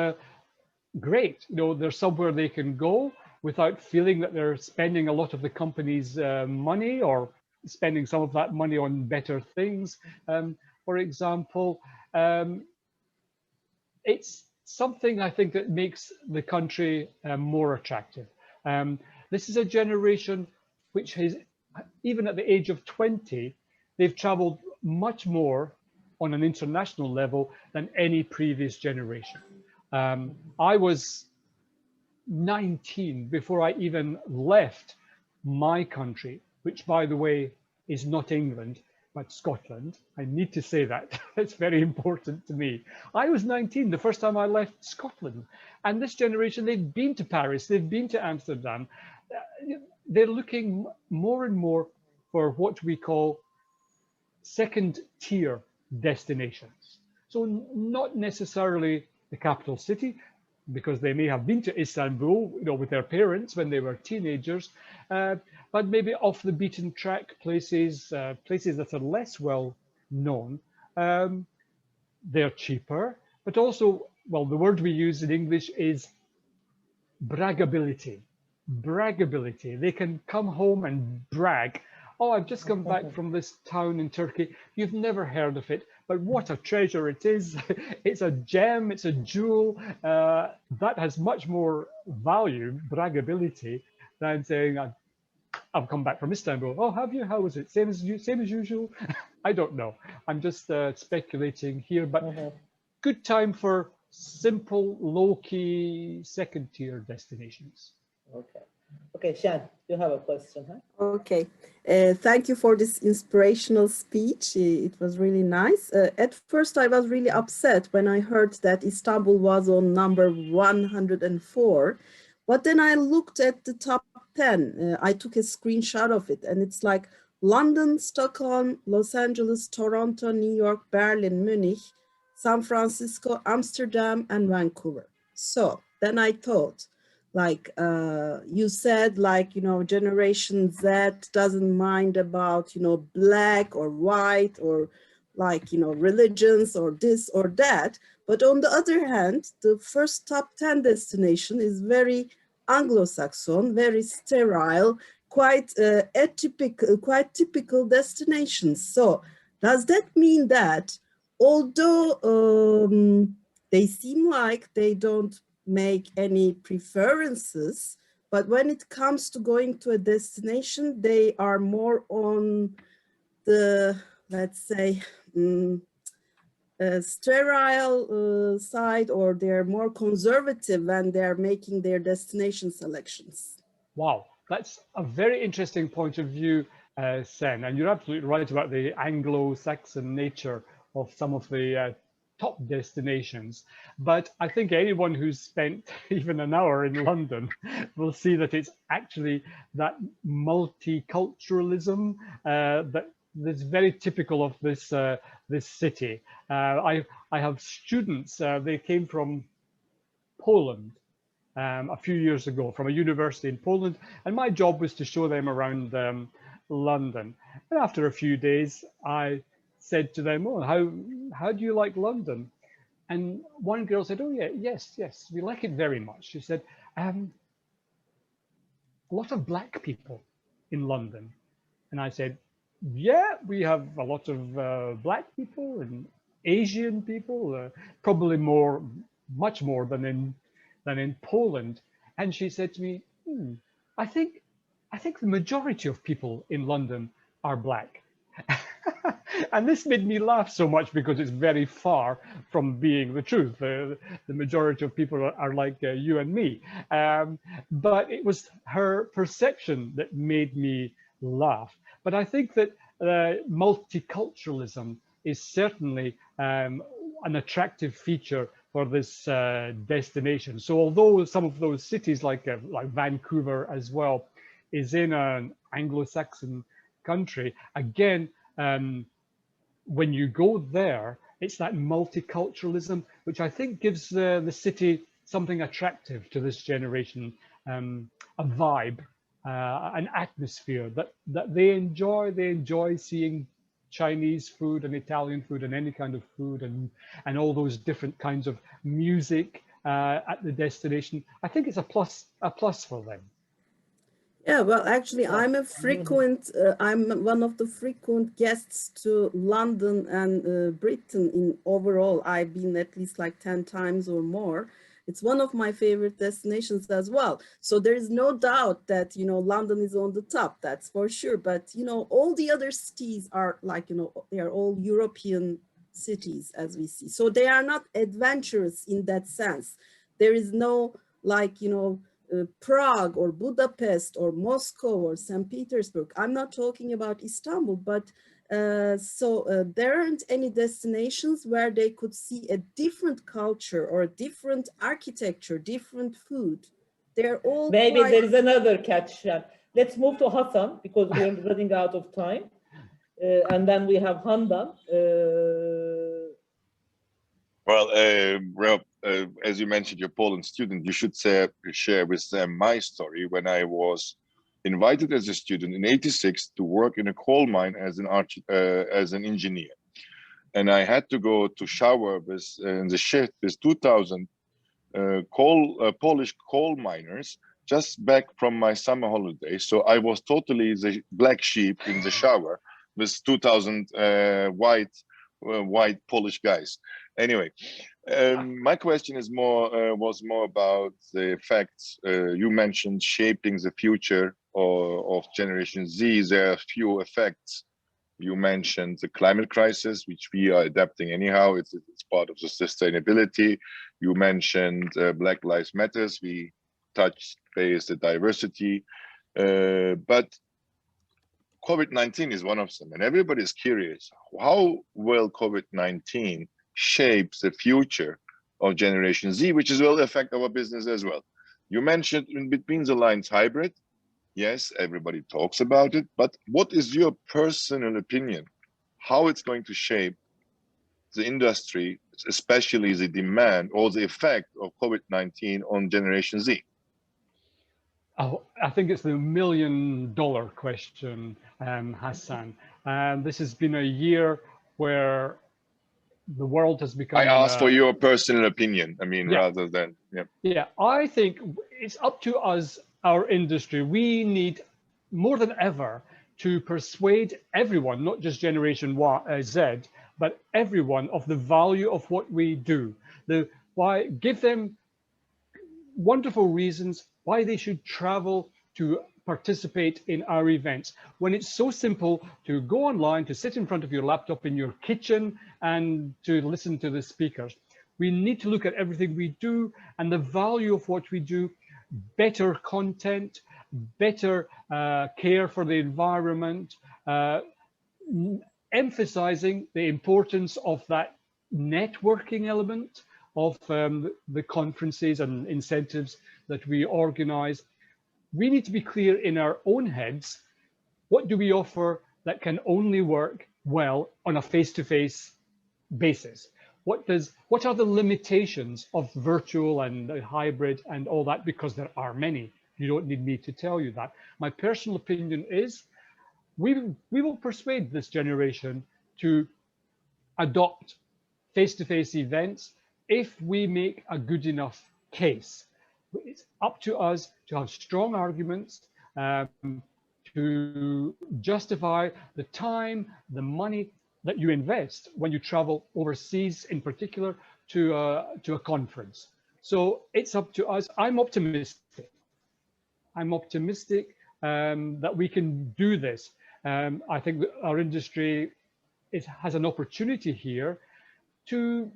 great. There's somewhere they can go without feeling that they're spending a lot of the company's money, or spending some of that money on better things. For example, it's something I think that makes the country more attractive. This is a generation which has, even at the age of 20, they've traveled much more on an international level than any previous generation. I was 19 before I even left my country, which, by the way, is not England, but Scotland. I need to say that. It's very important to me. I was 19 the first time I left Scotland. And this generation, they've been to Paris, they've been to Amsterdam. They're looking more and more for what we call second-tier destinations. So not necessarily the capital city, because they may have been to Istanbul, with their parents when they were teenagers, but maybe off the beaten track places, places that are less well known. They're cheaper, but also, well, the word we use in English is braggability. Braggability. They can come home and brag. Oh, I've just come back from this town in Turkey. You've never heard of it, but what a treasure it is. It's a gem, it's a jewel. That has much more value, braggability, than saying, I've come back from Istanbul. Oh, have you? How was it? Same as usual? I don't know. I'm just speculating here, but good time for simple, low-key, second-tier destinations. Okay. Okay, Shan, you have a question, huh? Okay. Thank you for this inspirational speech. It was really nice. At first, I was really upset when I heard that Istanbul was on number 104. But then I looked at the top 10. I took a screenshot of it, and it's like London, Stockholm, Los Angeles, Toronto, New York, Berlin, Munich, San Francisco, Amsterdam, and Vancouver. So then I thought, like you said, like, Generation Z doesn't mind about, black or white or like, religions or this or that. But on the other hand, the first top 10 destination is very Anglo-Saxon, very sterile, quite atypical, quite typical destinations. So does that mean that although they seem like they don't make any preferences, but when it comes to going to a destination, they are more on the, let's say, sterile side, or they're more conservative when they're making their destination selections? Wow, that's a very interesting point of view, Sen, and you're absolutely right about the Anglo-Saxon nature of some of the top destinations. But I think anyone who's spent even an hour in London will see that it's actually that multiculturalism that's very typical of this this city. I have students, they came from Poland a few years ago, from a university in Poland, and my job was to show them around London. And after a few days, I said to them, oh, how do you like London? And one girl said, oh yeah, yes, we like it very much. She said, a lot of black people in London. And I said, yeah, we have a lot of black people, and Asian people, probably much more than in Poland. And she said to me, I think the majority of people in London are black. And this made me laugh so much because it's very far from being the truth. The majority of people are like you and me. But it was her perception that made me laugh. But I think that multiculturalism is certainly an attractive feature for this destination. So although some of those cities like Vancouver as well is in an Anglo-Saxon country, again, when you go there, it's that multiculturalism, which I think gives the city something attractive to this generation, a vibe, an atmosphere that they enjoy. They enjoy seeing Chinese food and Italian food and any kind of food and all those different kinds of music at the destination. I think it's a plus for them. Yeah, well, actually, I'm one of the frequent guests to London and Britain in overall. I've been at least like 10 times or more. It's one of my favorite destinations as well. So there is no doubt that, London is on the top, that's for sure. But, all the other cities are like, they are all European cities as we see. So they are not adventurous in that sense. There is no like, Prague or Budapest or Moscow or St. Petersburg. I'm not talking about Istanbul, but there aren't any destinations where they could see a different culture or a different architecture, different food. They're all maybe there is another catch. Let's move to Hassan because we're running out of time. And then we have Handan. Well, as you mentioned, you're a Poland student. You should share with them my story when I was invited as a student in '86 to work in a coal mine as an engineer, and I had to go to shower in the shift with 2,000 Polish coal miners just back from my summer holiday. So I was totally the black sheep in the shower with 2,000 white Polish guys. Anyway, my question is was more about the effects you mentioned shaping the future of Generation Z. There are a few effects. You mentioned the climate crisis, which we are adapting anyhow. It's part of the sustainability. You mentioned Black Lives Matters. We touched base the diversity, but COVID-19 is one of them, and everybody is curious, how will COVID-19 shape the future of Generation Z, which will affect our business as well? You mentioned in between the lines hybrid. Yes, everybody talks about it, but what is your personal opinion? How it's going to shape the industry, especially the demand or the effect of COVID-19 on Generation Z? Oh, I think it's the $1 million question, Hassan. This has been a year where the world has become... I asked for your personal opinion, rather than... Yeah, I think it's up to us, our industry. We need more than ever to persuade everyone, not just Generation Z, but everyone of the value of what we do. Give them wonderful reasons why they should travel to participate in our events, when it's so simple to go online, to sit in front of your laptop in your kitchen and to listen to the speakers. We need to look at everything we do and the value of what we do, better content, better care for the environment, emphasizing the importance of that networking element of the conferences and incentives that we organize. We need to be clear in our own heads, what do we offer that can only work well on a face-to-face basis? What are the limitations of virtual and hybrid and all that? Because there are many. You don't need me to tell you that. My personal opinion is we will persuade this generation to adopt face-to-face events if we make a good enough case. It's up to us to have strong arguments to justify the time, the money, that you invest when you travel overseas, in particular to a conference. So it's up to us. I'm optimistic. I'm optimistic that we can do this. I think that our industry has an opportunity here to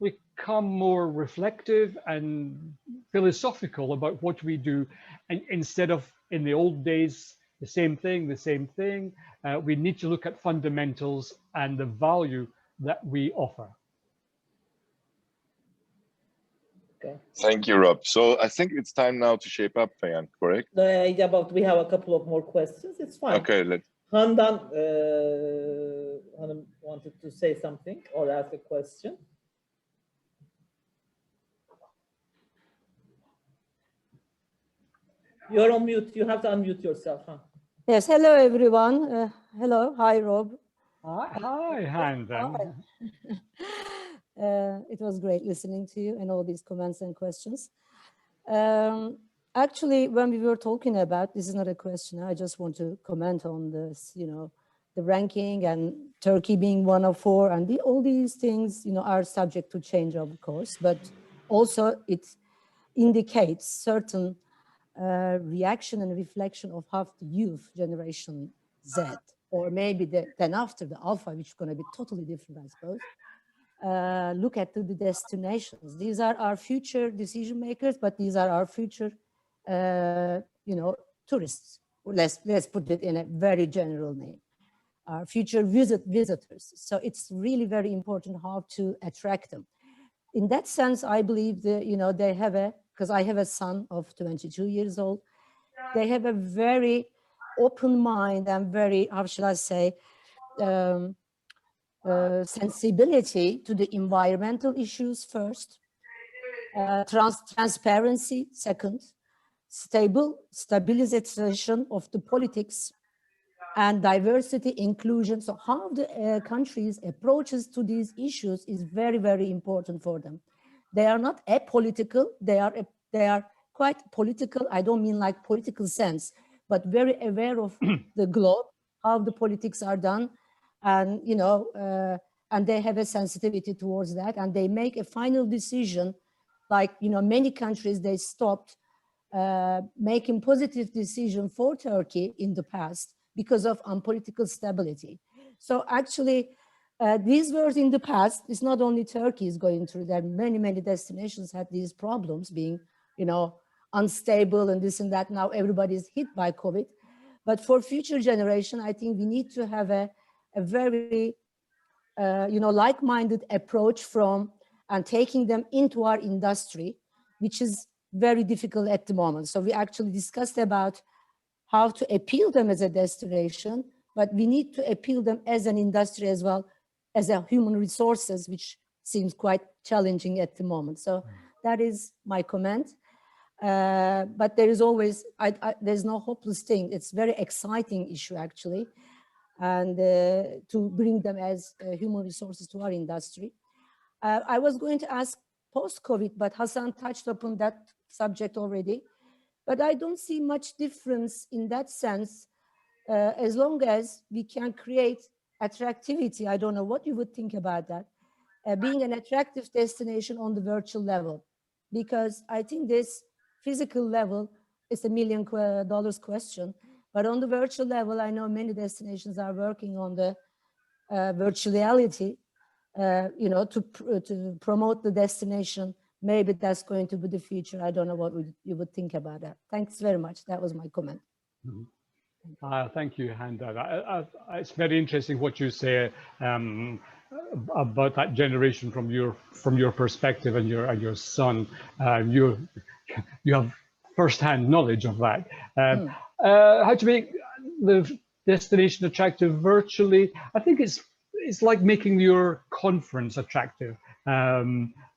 become more reflective and philosophical about what we do, and instead of in the old days the same thing. We need to look at fundamentals and the value that we offer. Okay. Thank you, Rob. So I think it's time now to shape up, Fayan, correct? We have a couple of more questions. It's fine. Okay, let's. Handan wanted to say something or ask a question. You're on mute. You have to unmute yourself, huh? Yes. Hello, everyone. Hello. Hi, Rob. Hi, Handan. It was great listening to you and all these comments and questions. Actually, when we were talking about, this is not a question, I just want to comment on this, the ranking and Turkey being one of four, and all these things, are subject to change, of course, but also it indicates certain reaction and reflection of how the youth generation Z, or maybe then after the Alpha, which is going to be totally different, I suppose, look at the destinations. These are our future decision makers, but these are our future, tourists. Let's put it in a very general name. Our future visitors. So it's really very important how to attract them. In that sense, I believe that, they have because I have a son of 22 years old, they have a very open mind and very, how shall I say, sensibility to the environmental issues first, transparency second, stabilization of the politics, and diversity, inclusion. So how the countries approaches to these issues is very, very important for them. They are not apolitical, they are quite political. I don't mean like political sense, but very aware of the globe, how the politics are done, and and they have a sensitivity towards that, and they make a final decision. Like many countries, they stopped making positive decision for Turkey in the past because of unpolitical stability. So actually, these were in the past. It's not only Turkey is going through that. Many destinations had these problems, being unstable and this and that. Now everybody's hit by COVID. But for future generation, I think we need to have a very like-minded approach from and taking them into our industry, which is very difficult at the moment. So we actually discussed about how to appeal them as a destination, but we need to appeal them as an industry as well as a human resources, which seems quite challenging at the moment. So that is my comment. But there is always, there's no hopeless thing. It's very exciting issue actually, and to bring them as human resources to our industry. I was going to ask post-COVID, but Hassan touched upon that subject already. But I don't see much difference in that sense, as long as we can create attractivity. I don't know what you would think about that, being an attractive destination on the virtual level, because I think this physical level is $1 million question, but on the virtual level, I know many destinations are working on the virtuality, to promote the destination. Maybe that's going to be the future. I don't know what you would think about that. Thanks very much. That was my comment. Thank you, Handa. It's very interesting what you say about that generation from your perspective and your son. You have first-hand knowledge of that. How to make the destination attractive virtually? I think it's like making your conference attractive.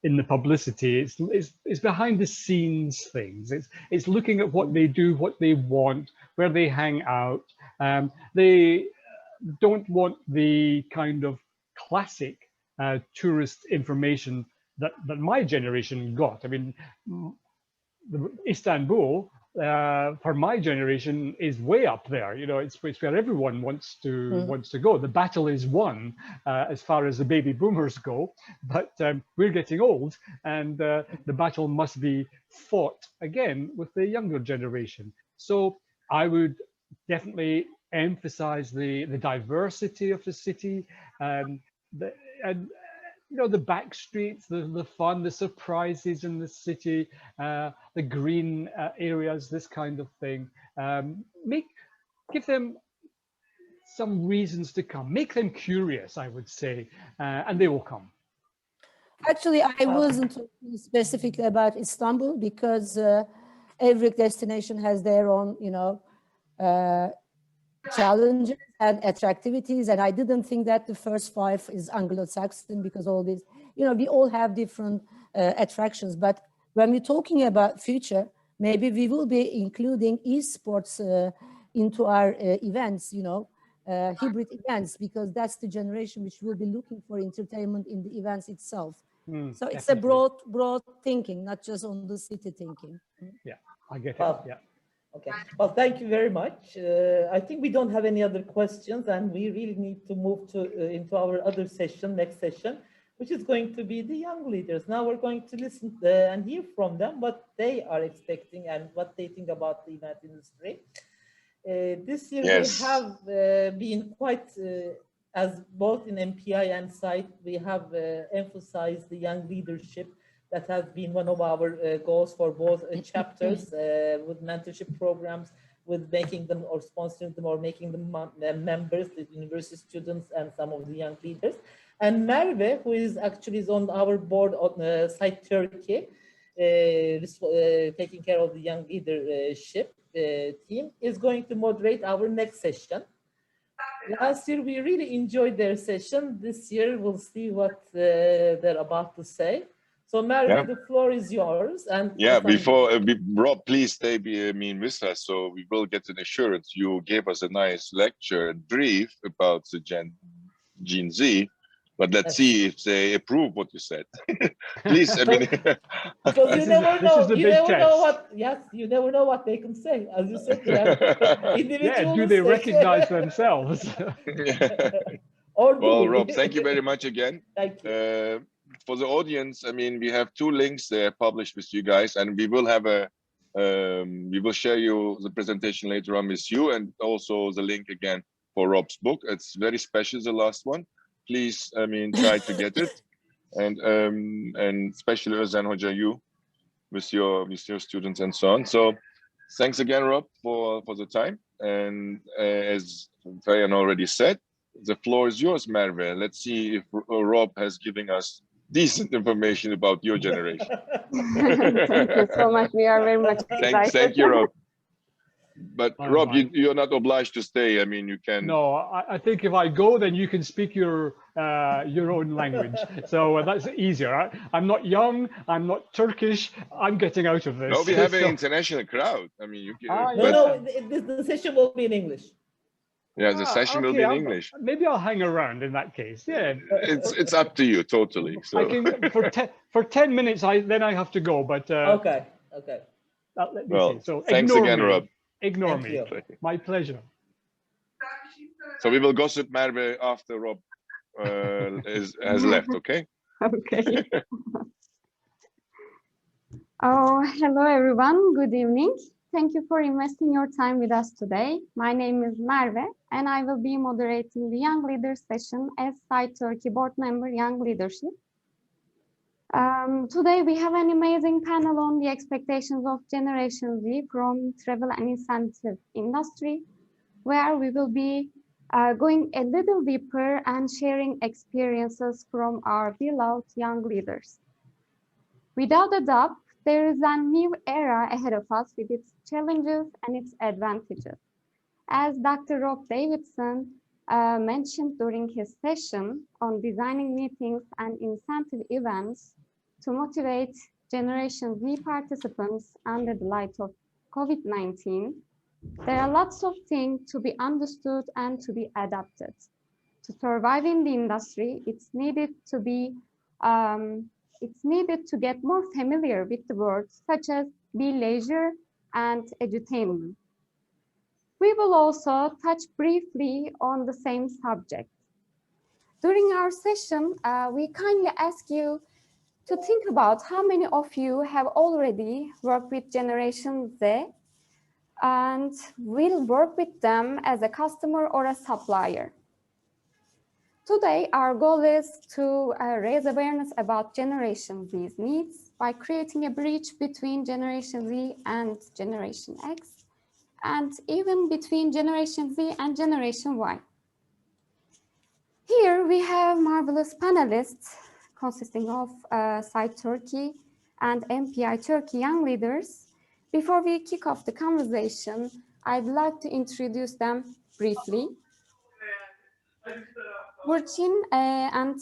In the publicity, it's behind the scenes things. It's looking at what they do, what they want, where they hang out. They don't want the kind of classic tourist information that my generation got. I mean, Istanbul for my generation is way up there. You know, it's where everyone wants to go. The battle is won as far as the baby boomers go, but we're getting old, and the battle must be fought again with the younger generation. So I would definitely emphasize the diversity of the city, and you know, the back streets, the fun, the surprises in the city, the green areas, this kind of thing. Give them some reasons to come. Make them curious, I would say, and they will come. Actually, I wasn't talking specifically about Istanbul because every destination has their own, you know, challenges and attractivities, and I didn't think that the first 5 is Anglo-Saxon because all these, you know, we all have different attractions. But when we're talking about future, maybe we will be including esports into our events, you know, hybrid events, because that's the generation which will be looking for entertainment in the events itself. So it's definitely. a broad thinking, not just on the city thinking. Yeah, I get it. Well, Yeah. okay. Well, thank you very much. I think we don't have any other questions, and we really need to move to into our other session, next session, which is going to be the young leaders. Now we're going to listen and hear from them what they are expecting and what they think about the event industry. This year we have been quite, as both in MPI and SITE, we have emphasized the young leadership. That has been one of our goals for both chapters with mentorship programs, with making them or sponsoring them or making them members, the university students and some of the young leaders. And Merve, who is actually on our board on SITE Turkey, taking care of the young leadership team, is going to moderate our next session. Last year, we really enjoyed their session. This year, we'll see what they're about to say. So, Merve, the floor is yours. And before Rob, please stay with us, so we will get an assurance. You gave us a nice lecture and brief about the Gen Z, but let's see if they approve what you said. Please, I mean, because you never know. You never know what. Yes, you never know what they can say. As you said, they are individuals. Yeah, do they recognize themselves? Or do well, we? Rob, thank you very much again. Thank you. For the audience, I mean, we have 2 links there published with you guys, and we will have we will share you the presentation later on with you, and also the link again for Rob's book. It's very special, the last one. Please, I mean, try to get it, and especially Özden Hoca, you with your students and so on. So, thanks again, Rob, for the time. And as Fayan already said, the floor is yours, Merve. Let's see if Rob has given us decent information about your generation. Thank you so much. We are very much excited. Thank you, Rob. But Rob, you're not obliged to stay. I mean, you can. No, I think if I go, then you can speak your own language. So that's easier. I'm not young. I'm not Turkish. I'm getting out of this. No, we have an international crowd. I mean, you can. No, the session will be in English. Yeah, the session will be in English. Maybe I'll hang around in that case. Yeah, it's up to you totally. So I can for 10 minutes. Then I have to go. But okay. Let me well, see. So thanks again, Rob. Ignore me. My pleasure. So we will gossip Merve after Rob has left. Okay. Okay. Oh, hello everyone. Good evening. Thank you for investing your time with us today. My name is Merve, and I will be moderating the Young Leaders session as SITE Turkey Board Member Young Leadership. Today we have an amazing panel on the expectations of Generation Z from travel and incentive industry, where we will be going a little deeper and sharing experiences from our beloved young leaders. Without a doubt, there is a new era ahead of us with its challenges and its advantages. As Dr. Rob Davidson mentioned during his session on designing meetings and incentive events to motivate Generation Z participants under the light of COVID-19, there are lots of things to be understood and to be adapted. To survive in the industry, it's needed to get more familiar with the words such as be leisure, and edutainment. We will also touch briefly on the same subject. During our session, we kindly ask you to think about how many of you have already worked with Generation Z and will work with them as a customer or a supplier. Today, our goal is to raise awareness about Generation Z's needs by creating a bridge between Generation Z and Generation X, and even between Generation Z and Generation Y. Here we have marvelous panelists consisting of Site Turkey and MPI Turkey young leaders. Before we kick off the conversation, I'd like to introduce them briefly. Burçin and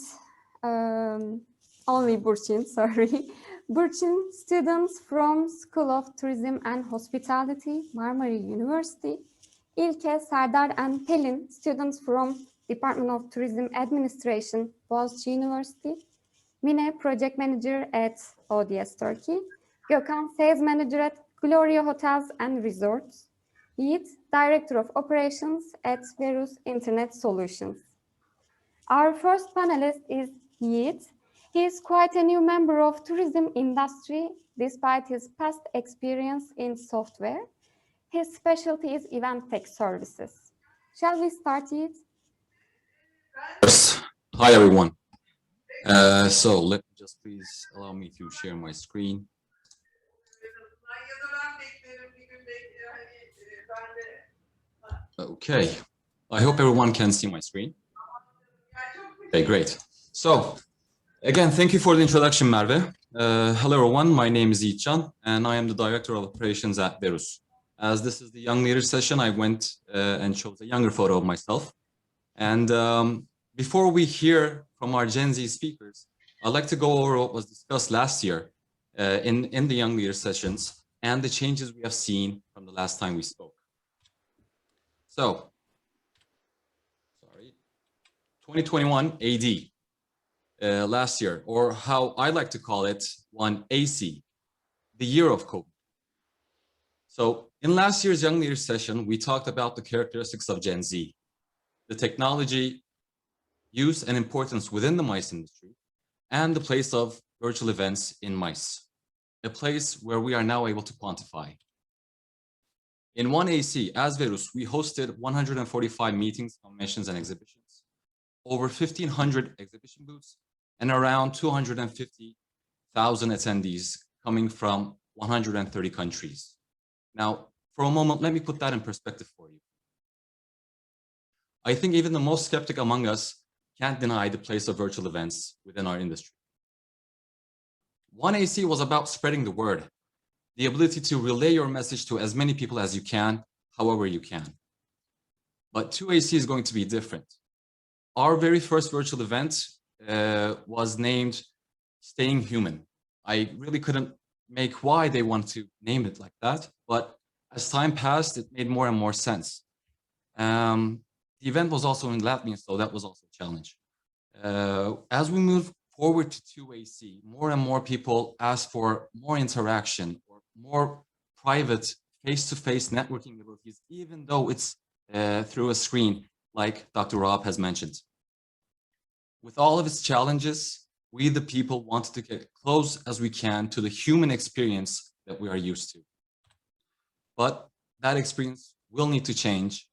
only Burçin, sorry. Burçin, students from School of Tourism and Hospitality, Marmara University. İlke, Serdar and Pelin, students from Department of Tourism Administration, Boğaziçi University. Mine, project manager at ODS Turkey. Gökhan, sales manager at Gloria Hotels and Resorts. Yiğit, director of operations at Verus Internet Solutions. Our first panelist is Yiğit. He is quite a new member of tourism industry despite his past experience in software. His specialty is event tech services. Shall we start, Yiğit? Yes. Hi, everyone. So let me just please allow me to share my screen. Okay. I hope everyone can see my screen. Okay, great. So again, thank you for the introduction, Merve. Hello, everyone. My name is Yiğitcan, and I am the Director of Operations at Verus. As this is the Young Leaders session, I went and chose a younger photo of myself. And before we hear from our Gen Z speakers, I'd like to go over what was discussed last year in the Young Leaders sessions and the changes we have seen from the last time we spoke. So, 2021 AD, last year, or how I like to call it, 1 AC, the year of COVID. So in last year's Young Leaders session, we talked about the characteristics of Gen Z, the technology use and importance within the MICE industry, and the place of virtual events in MICE, a place where we are now able to quantify. In 1AC, as Verus, we hosted 145 meetings, conventions, and exhibitions, over 1,500 exhibition booths, and around 250,000 attendees coming from 130 countries. Now, for a moment, let me put that in perspective for you. I think even the most skeptic among us can't deny the place of virtual events within our industry. 1AC was about spreading the word, the ability to relay your message to as many people as you can, however you can. But 2AC is going to be different. Our very first virtual event was named Staying Human. I really couldn't make why they want to name it like that, but as time passed, it made more and more sense. The event was also in Latvian, so that was also a challenge. As we move forward to 2AC, more and more people ask for more interaction or more private face-to-face networking abilities, even though it's through a screen, like Dr. Rob has mentioned. With all of its challenges, we, the people, wanted to get close as we can to the human experience that we are used to. But that experience will need to change.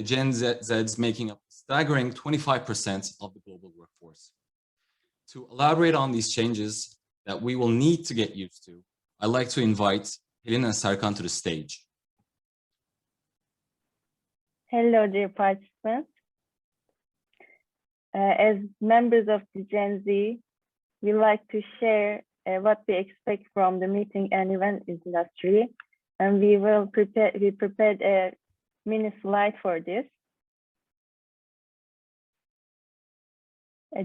Gen Z's making up a staggering 25% of the global workforce. To elaborate on these changes that we will need to get used to, I'd like to invite Pelin and Serkan to the stage. Hello, dear participants. As members of the Gen Z, we like to share what we expect from the meeting and event industry, and we prepared a mini slide for this.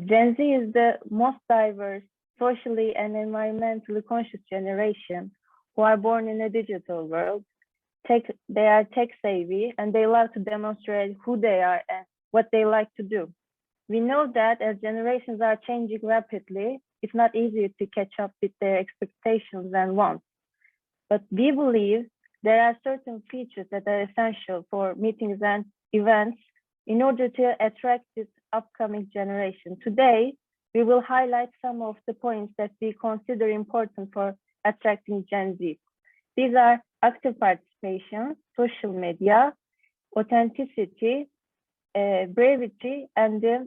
Gen Z is the most diverse, socially and environmentally conscious generation who are born in a digital world. They are tech savvy and they love to demonstrate who they are and what they like to do. We know that as generations are changing rapidly, it's not easy to catch up with their expectations and wants. But we believe there are certain features that are essential for meetings and events in order to attract this upcoming generation. Today, we will highlight some of the points that we consider important for attracting Gen Z. These are active participation, social media, authenticity, brevity, and the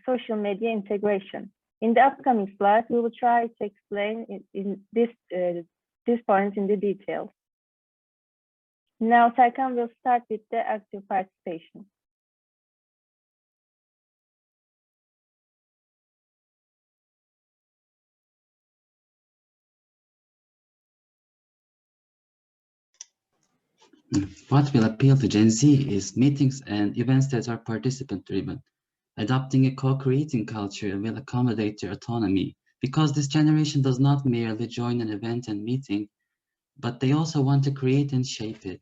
social media integration. In the upcoming slides, we will try to explain these points in the details. Now, Serkan will start with the active participation. What will appeal to Gen Z is meetings and events that are participant-driven. Adopting a co-creating culture will accommodate their autonomy, because this generation does not merely join an event and meeting, but they also want to create and shape it.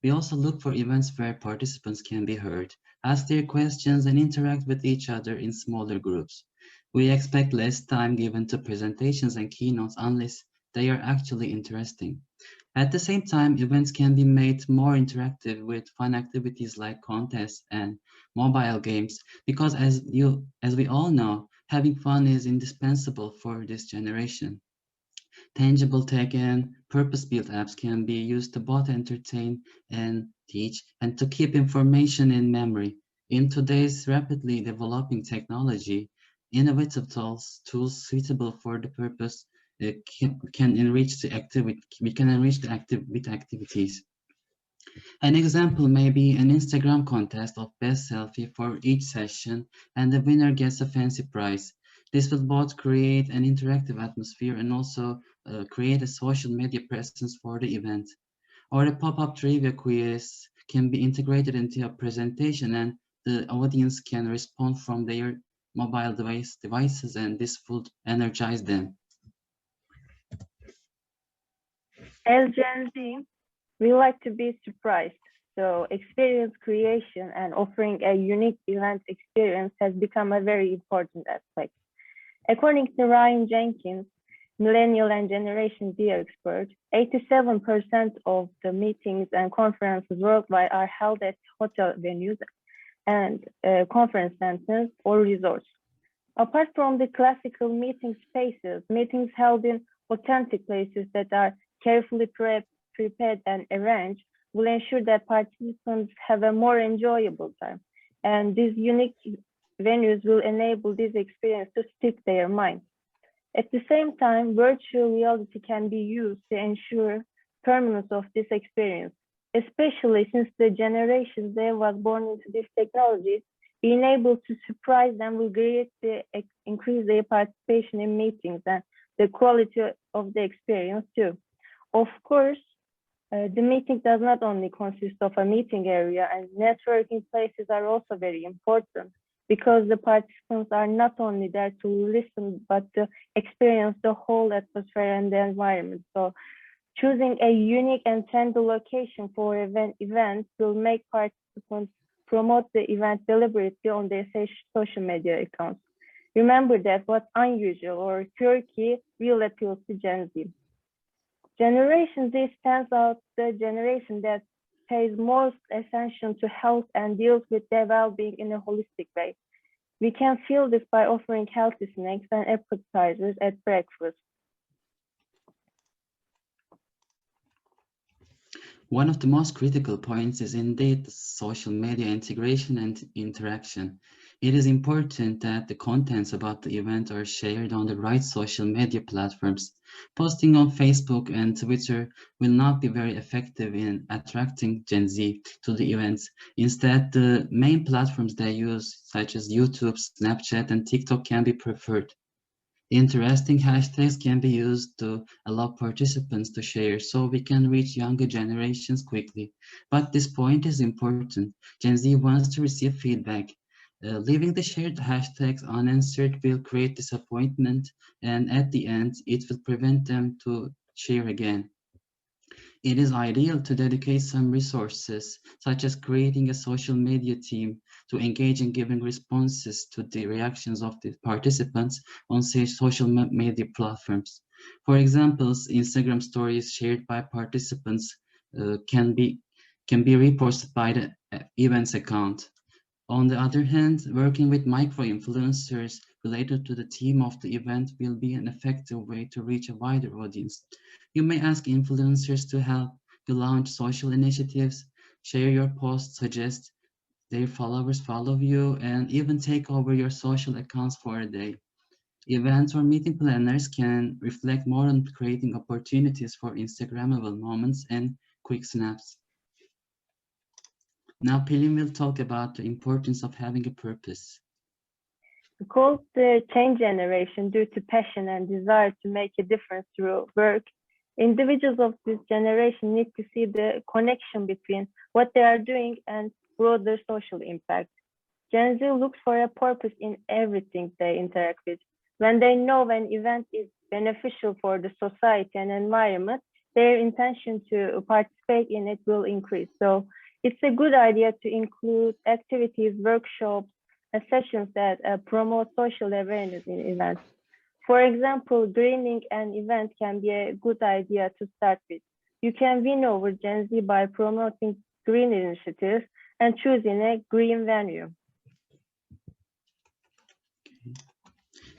We also look for events where participants can be heard, ask their questions, and interact with each other in smaller groups. We expect less time given to presentations and keynotes unless they are actually interesting. At the same time, events can be made more interactive with fun activities like contests and mobile games, because as we all know, having fun is indispensable for this generation. Tangible tech and purpose-built apps can be used to both entertain and teach, and to keep information in memory. In today's rapidly developing technology, innovative tools suitable for the purpose can enrich the activity. We can enrich the activities. An example may be an Instagram contest of best selfie for each session, and the winner gets a fancy prize. This will both create an interactive atmosphere and also create a social media presence for the event. Or a pop-up trivia quiz can be integrated into a presentation, and the audience can respond from their mobile devices, and this would energize them. As Gen Z, we like to be surprised. So experience creation and offering a unique event experience has become a very important aspect. According to Ryan Jenkins, Millennial and Generation Z expert, 87% of the meetings and conferences worldwide are held at hotel venues and conference centers or resorts. Apart from the classical meeting spaces, meetings held in authentic places that are carefully prepared and arranged will ensure that participants have a more enjoyable time. And these unique venues will enable this experience to stick their mind. At the same time, virtual reality can be used to ensure permanence of this experience, especially since the generation that was born into this technology. Being able to surprise them will increase their participation in meetings and the quality of the experience too. Of course, the meeting does not only consist of a meeting area, and networking places are also very important, because the participants are not only there to listen, but to experience the whole atmosphere and the environment. So choosing a unique and tender location for events will make participants promote the event deliberately on their social media accounts. Remember that what's unusual or quirky will appeal to Gen Z. Generation Z stands out the generation that pays most attention to health and deals with their well-being in a holistic way. We can feel this by offering healthy snacks and appetizers at breakfast. One of the most critical points is indeed social media integration and interaction. It is important that the contents about the event are shared on the right social media platforms. Posting on Facebook and Twitter will not be very effective in attracting Gen Z to the events. Instead, the main platforms they use, such as YouTube, Snapchat, and TikTok, can be preferred. Interesting hashtags can be used to allow participants to share, so we can reach younger generations quickly. But this point is important. Gen Z wants to receive feedback. Leaving the shared hashtags unanswered will create disappointment, and at the end, it will prevent them to share again. It is ideal to dedicate some resources, such as creating a social media team to engage in giving responses to the reactions of the participants on social media platforms. For example, Instagram stories shared by participants can be reposted by the events account. On the other hand, working with micro-influencers related to the theme of the event will be an effective way to reach a wider audience. You may ask influencers to help you launch social initiatives, share your posts, suggest their followers follow you, and even take over your social accounts for a day. Events or meeting planners can reflect more on creating opportunities for Instagrammable moments and quick snaps. Now, Pelin will talk about the importance of having a purpose. Called the change generation due to passion and desire to make a difference through work, individuals of this generation need to see the connection between what they are doing and broader social impact. Gen Z looks for a purpose in everything they interact with. When they know an event is beneficial for the society and environment, their intention to participate in it will increase. So it's a good idea to include activities, workshops, and sessions that promote social awareness in events. For example, greening an event can be a good idea to start with. You can win over Gen Z by promoting green initiatives and choosing a green venue.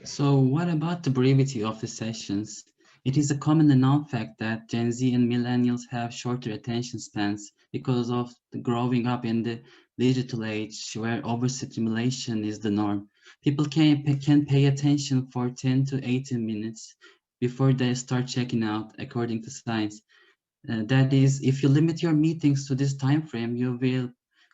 So what about the brevity of the sessions? It is a commonly known fact that Gen Z and millennials have shorter attention spans because of growing up in the digital age where overstimulation is the norm. People can pay attention for 10 to 18 minutes before they start checking out, according to science. That is, if you limit your meetings to this time frame, you will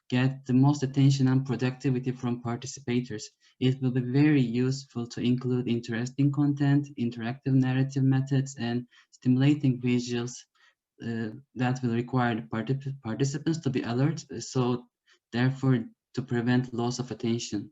get the most attention and productivity from participators. It will be very useful to include interesting content, interactive narrative methods, and stimulating visuals that will require the participants to be alert, so therefore to prevent loss of attention.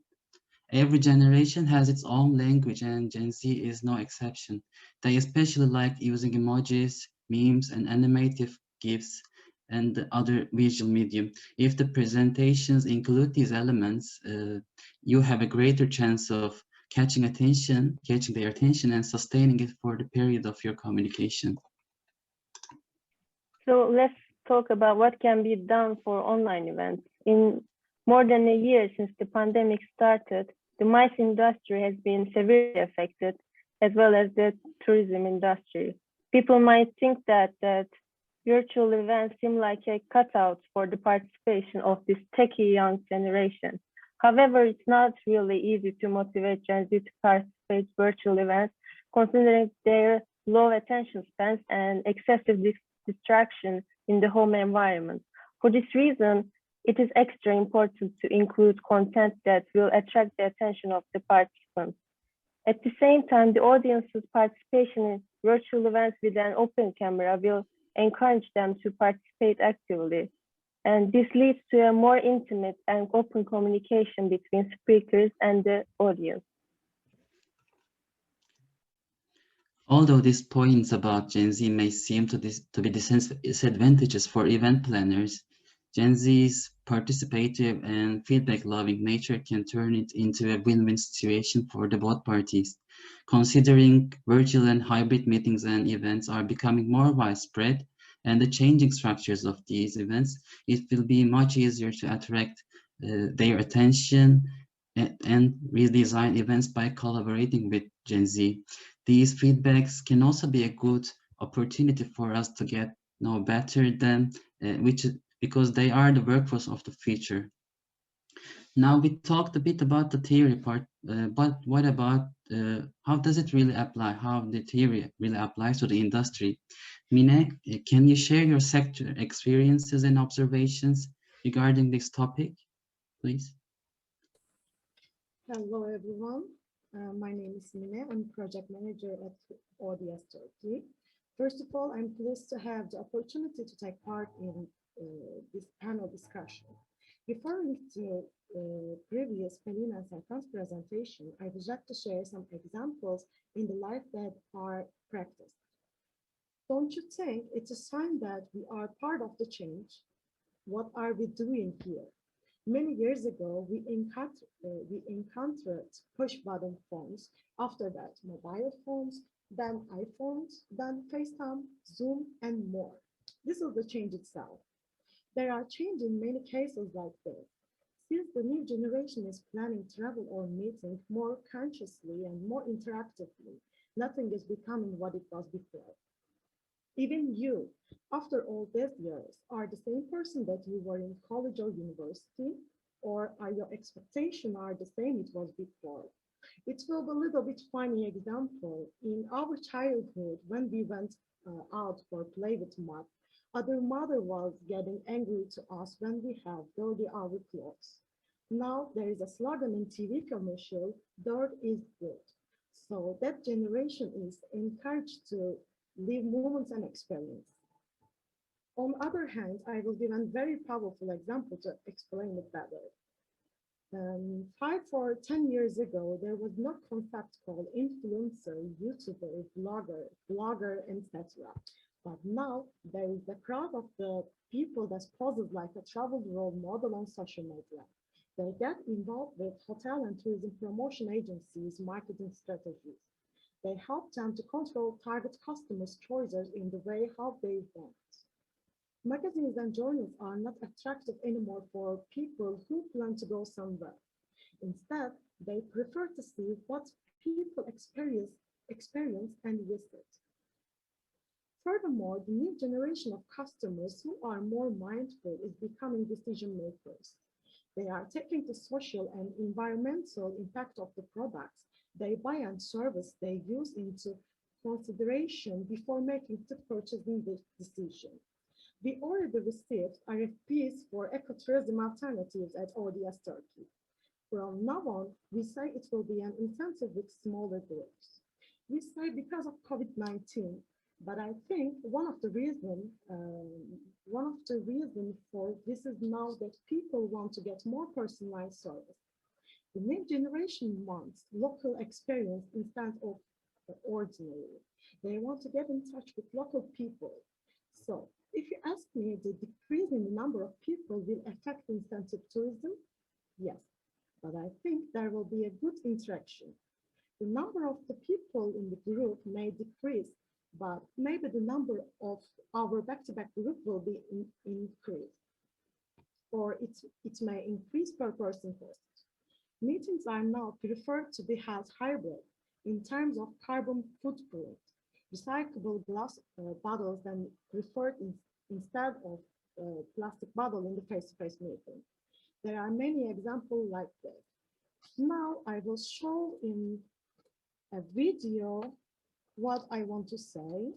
Every generation has its own language, and Gen Z is no exception. They especially like using emojis, memes, and animated GIFs and other visual medium. If the presentations include these elements, you have a greater chance of catching their attention and sustaining it for the period of your communication. So let's talk about what can be done for online events. In more than a year since the pandemic started, the MICE industry has been severely affected, as well as the tourism industry. People might think that virtual events seem like a cutout for the participation of this techie young generation. However, it's not really easy to motivate Gen Z to participate in virtual events, considering their low attention spans and excessive distraction in the home environment. For this reason, it is extra important to include content that will attract the attention of the participants. At the same time, the audience's participation in virtual events with an open camera will encourage them to participate actively. And this leads to a more intimate and open communication between speakers and the audience. Although these points about Gen Z may seem to be disadvantages for event planners, Gen Z's participative and feedback-loving nature can turn it into a win-win situation for the both parties. Considering virtual and hybrid meetings and events are becoming more widespread and the changing structures of these events, it will be much easier to attract their attention and redesign events by collaborating with Gen Z. These feedbacks can also be a good opportunity for us to get know better them, because they are the workforce of the future. Now we talked a bit about the theory part, but what about how does it really apply? How the theory really applies to the industry? Mine, can you share your sector experiences and observations regarding this topic, please? Hello, everyone. My name is Mine. I'm project manager at ODS Turkey. First of all, I'm pleased to have the opportunity to take part in this panel discussion. Referring to previous Pelin and Serkan's presentation, I would like to share some examples in the life that are practiced. Don't you think it's a sign that we are part of the change? What are we doing here? Many years ago, we encountered push-button phones. After that, mobile phones, then iPhones, then FaceTime, Zoom, and more. This is the change itself. There are changes in many cases like this. Since the new generation is planning travel or meeting more consciously and more interactively, nothing is becoming what it was before. Even you, after all these years, are the same person that you were in college or university, or are your expectations are the same it was before? It will be a little bit funny example. In our childhood, when we went out for play with mud, other mother was getting angry to us when we have dirty our clothes. Now there is a slogan in TV commercial, dirt is good. So that generation is encouraged to live moments and experience. On the other hand, I will give a very powerful example to explain it better. 5 or 10 years ago, there was no concept called influencer, YouTuber, blogger, etc. But now there is a crowd of the people that poses like a travel role model on social media. They get involved with hotel and tourism promotion agencies, marketing strategies. They help them to control target customers' choices in the way how they want. Magazines and journals are not attractive anymore for people who plan to go somewhere. Instead, they prefer to see what people experience and visit. Furthermore, the new generation of customers who are more mindful is becoming decision makers. They are taking the social and environmental impact of the products they buy and service they use into consideration before making the purchasing decision. We already received RFPs for ecotourism alternatives at ODS Turkey. From now on, we say it will be an incentive with smaller groups. We say because of COVID-19, but I think one of the reasons for this is now that people want to get more personalized service. The new generation wants local experience instead of ordinary. They want to get in touch with local people. So if you ask me, the decrease in the number of people will affect incentive tourism? Yes, but I think there will be a good interaction. The number of the people in the group may decrease, but maybe the number of our back-to-back group will be increased, or it may increase per person cost. Meetings are now preferred to be held hybrid in terms of carbon footprint. Recyclable glass bottles then preferred instead of plastic bottle in the face-to-face meeting. There are many examples like this. Now I will show in a video what I want to say.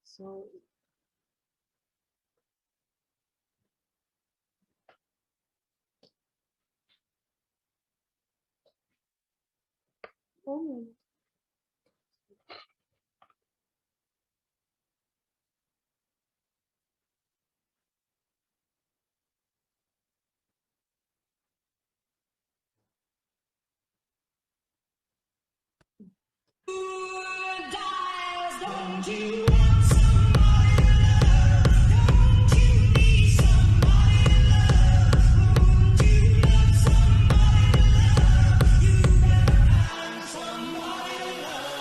So Don't you want somebody to love? Don't you need somebody to love? Won't you love somebody to love? You better find somebody to love.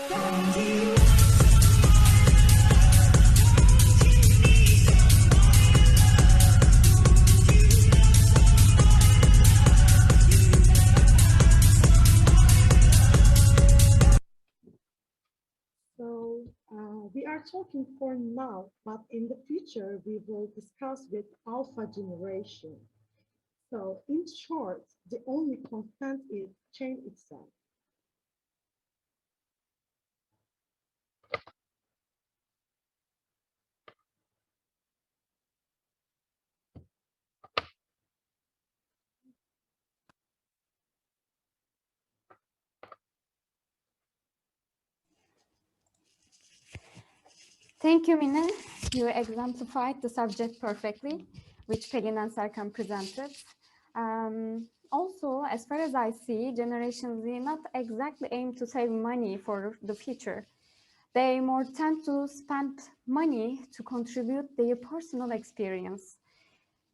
Don't you want somebody to love? Don't you need somebody to love? Won't you love somebody to love? You better find somebody to love. So we are talking for now, but in the future, we will discuss with alpha generation. So in short, the only constant is change itself. Thank you, Mine. You exemplified the subject perfectly, which Pelin and Serkan presented. Also, as far as I see, Generation Z not exactly aim to save money for the future. They more tend to spend money to contribute their personal experience.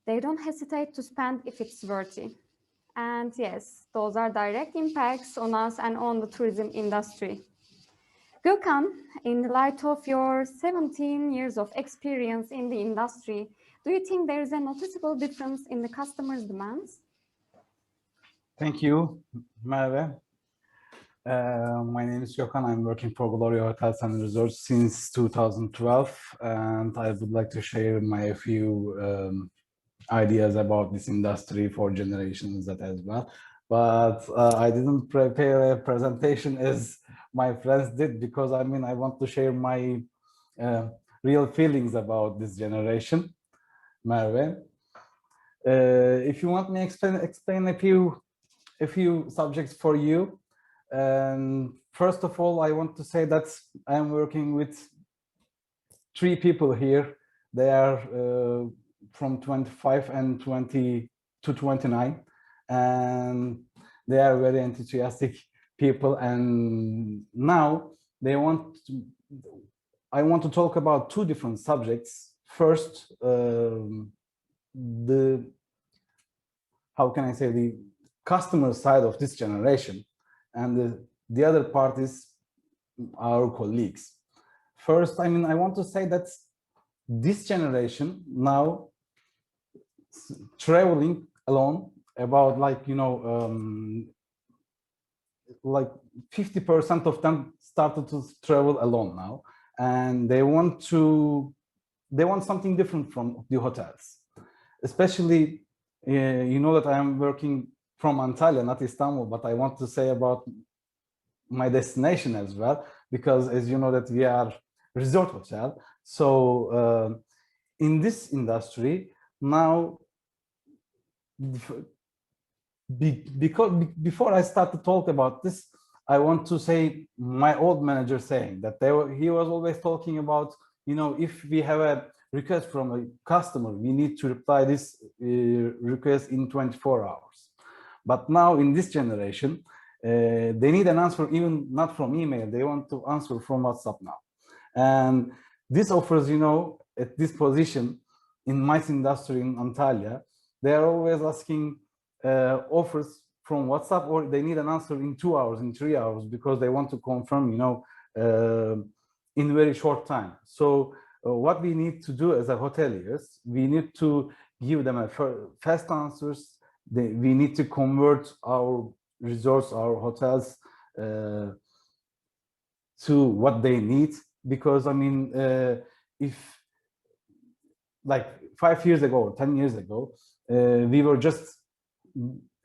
They don't hesitate to spend if it's worthy. And yes, those are direct impacts on us and on the tourism industry. Gökhan, in the light of your 17 years of experience in the industry, do you think there is a noticeable difference in the customers' demands? Thank you, Merve. My name is Gökhan. I'm working for Gloria Hotels and Resorts since 2012, and I would like to share my few ideas about this industry for generations that as well. But I didn't prepare a presentation as my friends did, because I mean, I want to share my real feelings about this generation, Merve. If you want me to explain a few subjects for you. And first of all, I want to say that I'm working with 3 people here. They are from 25 and 20 to 29, and they are very enthusiastic people. And now I want to talk about 2 different subjects. First, how can I say, the customer side of this generation, and the other part is our colleagues. First, I mean, I want to say that this generation now traveling alone, about like 50% of them started to travel alone now, and they want something different from the hotels. Especially, you know that I am working from Antalya, not Istanbul, but I want to say about my destination as well, because as you know that we are resort hotel. So in this industry now, because before I start to talk about this, I want to say my old manager saying that he was always talking about, if we have a request from a customer, we need to reply this request in 24 hours. But now in this generation, they need an answer even not from email. They want to answer from WhatsApp now. And this offers, at this position in MICE industry in Antalya, they are always asking offers from WhatsApp, or they need an answer in 2 hours, in 3 hours, because they want to confirm, in very short time. So what we need to do as a hoteliers, we need to give them a fast answers. We need to convert our resorts, our hotels to what they need. Because I mean, if like 5 years ago or 10 years ago, we were just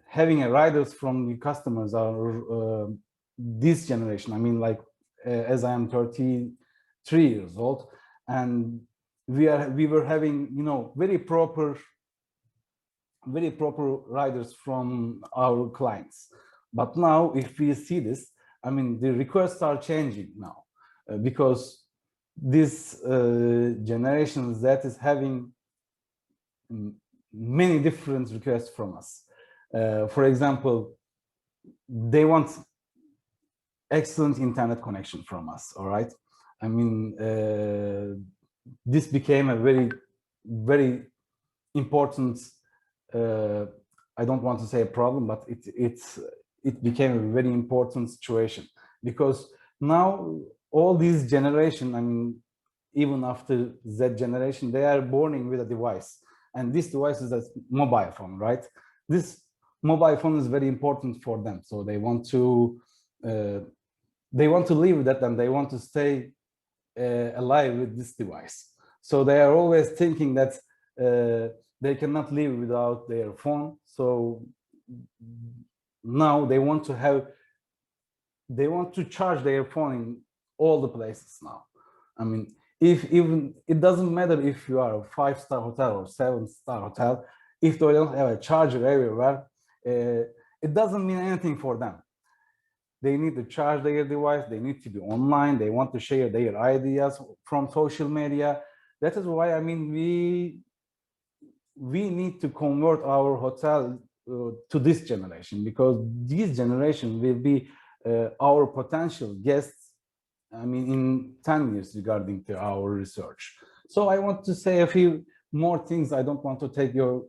having a riders from the customers, or this generation. I mean, like as I am 33 years old, and we were having very proper riders from our clients. But now, if we see this, I mean, the requests are changing now, because this generation Z is having many different requests from us. For example, they want excellent internet connection from us. All right. I mean, this became a very, very important. I don't want to say a problem, but it became a very important situation, because now all these generation, I mean, even after Z generation, they are born with a device, and this device is a mobile phone, right? This mobile phone is very important for them, so they want to live with that, and they want to stay alive with this device. So they are always thinking that they cannot live without their phone. So now they want to charge their phone in all the places now. I mean, even it doesn't matter if you are a 5-star hotel or 7-star hotel, if they don't have a charger everywhere, it doesn't mean anything for them. They need to charge their device, they need to be online, they want to share their ideas from social media. That is why, I mean, we need to convert our hotel to this generation, because this generation will be our potential guests I mean, in 10 years regarding to our research. So I want to say a few more things. I don't want to take your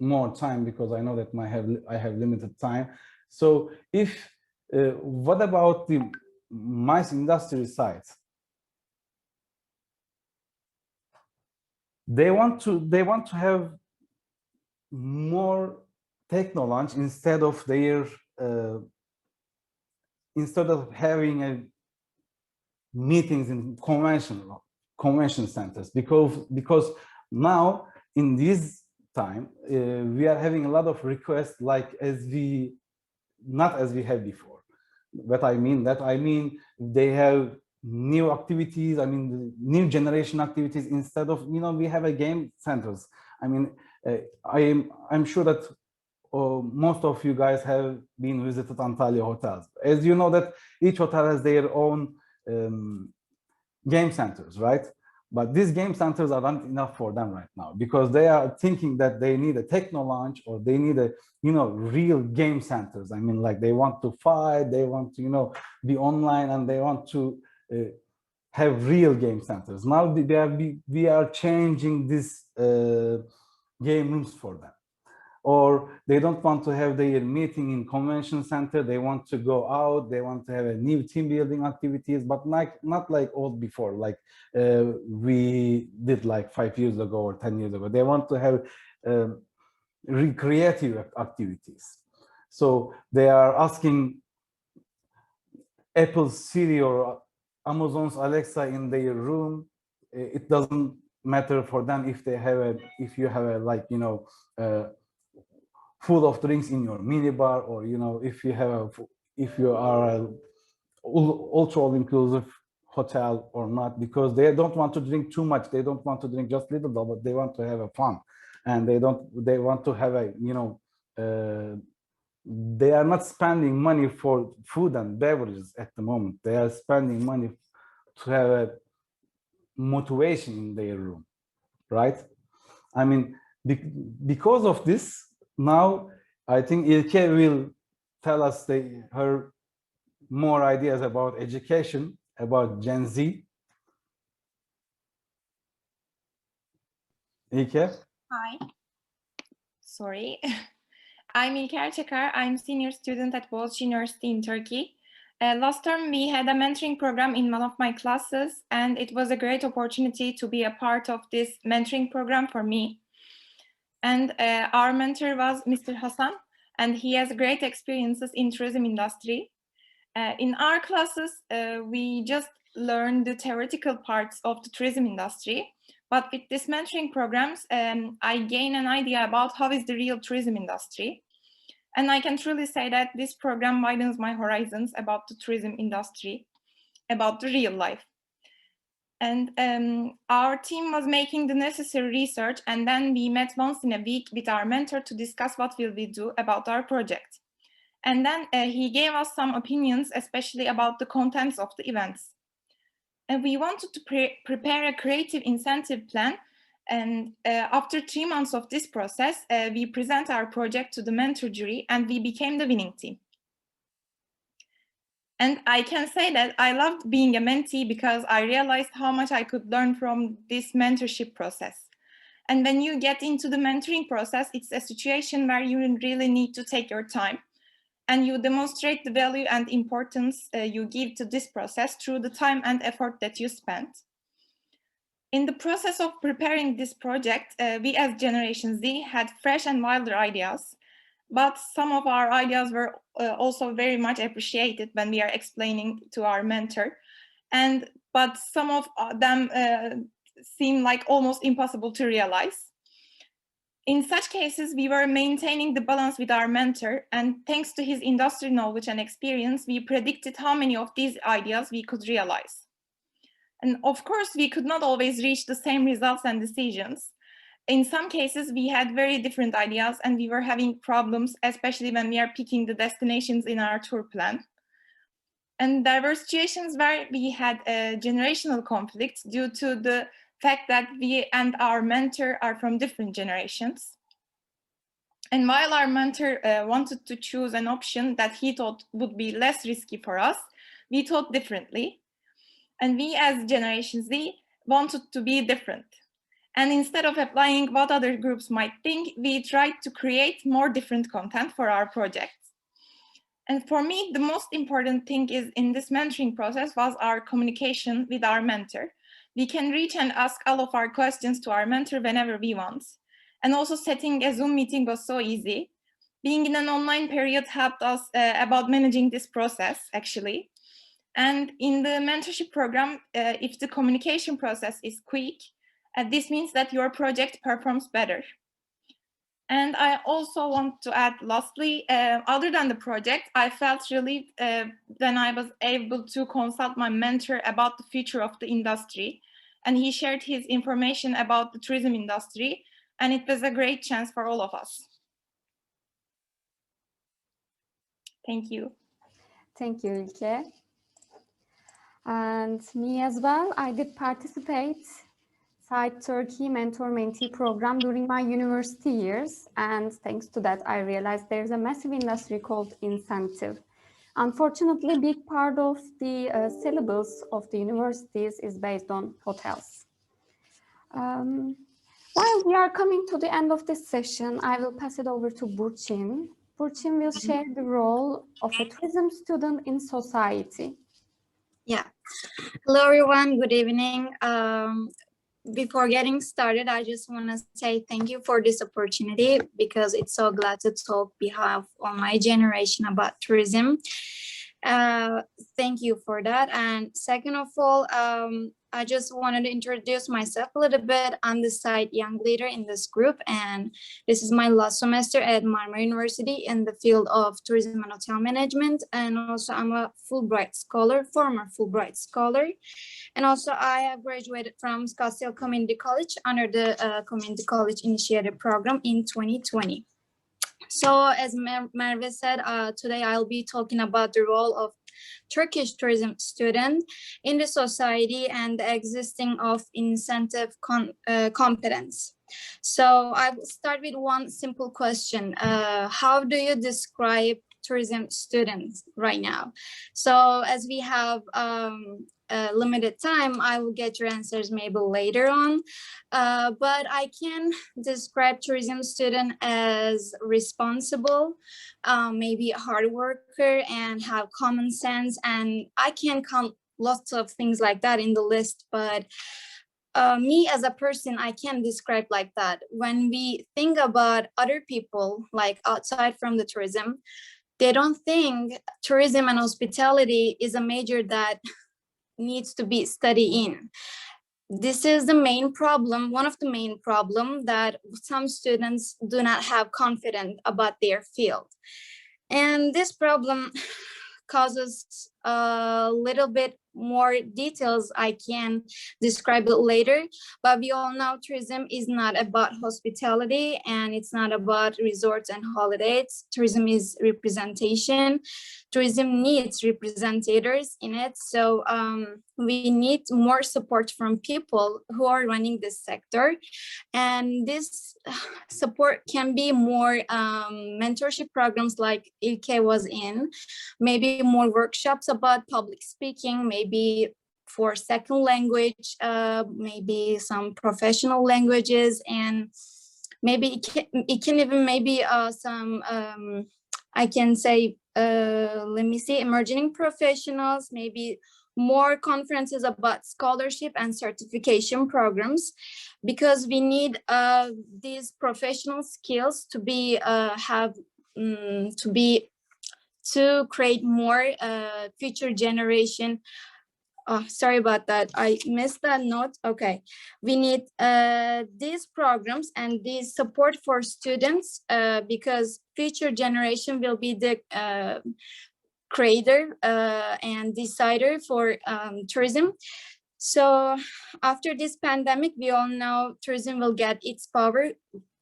more time because I know that I have limited time. So if what about the mice industry side? They want to have more techno launch instead of having a meetings in convention centers, because now in this time we are having a lot of requests like not as we had before. What I mean they have new activities, I mean the new generation activities instead of, you know, we have a game centers. I mean I'm sure that most of you guys have been visited Antalya hotels. As you know that each hotel has their own game centers, right? But these game centers are not enough for them right now because they are thinking that they need a techno launch or they need a, you know, real game centers. I mean, like they want to fight, they want to, you know, be online, and they want to have real game centers. Now we are changing this game rooms for them. Or they don't want to have their meeting in convention center. They want to go out. They want to have a new team building activities, but not like old before, like we did like 5 years ago or 10 years ago. They want to have recreative activities. So they are asking Apple's Siri or Amazon's Alexa in their room. It doesn't matter for them if you have a like, you know, full of drinks in your minibar, or, you know, if you are a ultra all-inclusive hotel or not, because they don't want to drink too much. They don't want to drink just little, but they want to have a fun, and they want to have a, you know, they are not spending money for food and beverages at the moment. They are spending money to have a motivation in their room, right? I mean, because of this, now I think Ilke will tell us her more ideas about education, about Gen Z. Ilke? Hi. Sorry. I'm İlker Erçakar. I'm senior student at Boğaziçi University in Turkey. Last term, we had a mentoring program in one of my classes, and it was a great opportunity to be a part of this mentoring program for me. And our mentor was Mr. Hassan, and he has great experiences in tourism industry. In our classes, we just learned the theoretical parts of the tourism industry, but with these mentoring programs, I gain an idea about how is the real tourism industry. And I can truly say that this program widens my horizons about the tourism industry, about the real life. And our team was making the necessary research, and then we met once in a week with our mentor to discuss what will we do about our project. And then he gave us some opinions, especially about the contents of the events. And we wanted to prepare a creative incentive plan. And after 3 months of this process, we present our project to the mentor jury, and we became the winning team. And I can say that I loved being a mentee because I realized how much I could learn from this mentorship process. And when you get into the mentoring process, it's a situation where you really need to take your time, and you demonstrate the value and importance you give to this process through the time and effort that you spent. In the process of preparing this project, we as Generation Z had fresh and wilder ideas, but some of our ideas were also very much appreciated when we are explaining to our mentor. But some of them seem like almost impossible to realize. In such cases, we were maintaining the balance with our mentor, and thanks to his industry knowledge and experience, we predicted how many of these ideas we could realize. And of course, we could not always reach the same results and decisions. In some cases, we had very different ideas, and we were having problems, especially when we are picking the destinations in our tour plan. And there were situations where we had generational conflicts due to the fact that we and our mentor are from different generations. And while our mentor wanted to choose an option that he thought would be less risky for us, we thought differently. And we as Generation Z wanted to be different. And instead of applying what other groups might think, we tried to create more different content for our projects. And for me, the most important thing is in this mentoring process was our communication with our mentor. We can reach and ask all of our questions to our mentor whenever we want. And also setting a Zoom meeting was so easy. Being in an online period helped us about managing this process, actually. And in the mentorship program, if the communication process is quick, this means that your project performs better. And I also want to add, lastly, other than the project, I felt relieved when I was able to consult my mentor about the future of the industry. And he shared his information about the tourism industry, and it was a great chance for all of us. Thank you. Thank you, Ülke. And me as well, I did participate Site Turkey Mentor-Mentee program during my university years. And thanks to that, I realized there's a massive industry called incentive. Unfortunately, a big part of the syllabus of the universities is based on hotels. While we are coming to the end of this session, I will pass it over to Burçin. Burçin will share the role of a tourism student in society. Yeah. Hello, everyone. Good evening. Before getting started, I just want to say thank you for this opportunity because it's so glad to talk behalf on my generation about tourism. Thank you for that. And second of all, I just wanted to introduce myself a little bit. I'm the site young leader in this group, and this is my last semester at Marmara University in the field of tourism and hotel management. And also I'm a Fulbright scholar, former Fulbright scholar. And also I have graduated from Scottsdale Community College under the Community College Initiative Program in 2020. So as Merve said, today I'll be talking about the role of Turkish tourism student in the society and the existing of incentive competence. So I will start with one simple question. How do you describe tourism students right now? So as we have limited time, I will get your answers maybe later on. But I can describe tourism student as responsible, maybe a hard worker and have common sense. And I can count lots of things like that in the list, but me as a person, I can describe like that. When we think about other people, like outside from the tourism, they don't think tourism and hospitality is a major that needs to be studied in. This is the main problem, one of the main problems that some students do not have confidence about their field. And this problem causes a little bit more details. I can describe it later, but we all know tourism is not about hospitality and it's not about resorts and holidays. Tourism is representation. Tourism needs representators in it. So we need more support from people who are running this sector. And this support can be more mentorship programs like Ilke was in, maybe more workshops about public speaking, maybe for second language, maybe some professional languages, and maybe it can even maybe some, I can say, let me see, emerging professionals, maybe more conferences about scholarship and certification programs, because we need these professional skills to be to create more future generation. Oh, sorry about that. I missed that note. Okay. We need these programs and this support for students because future generation will be the creator and decider for tourism. So after this pandemic, we all know tourism will get its power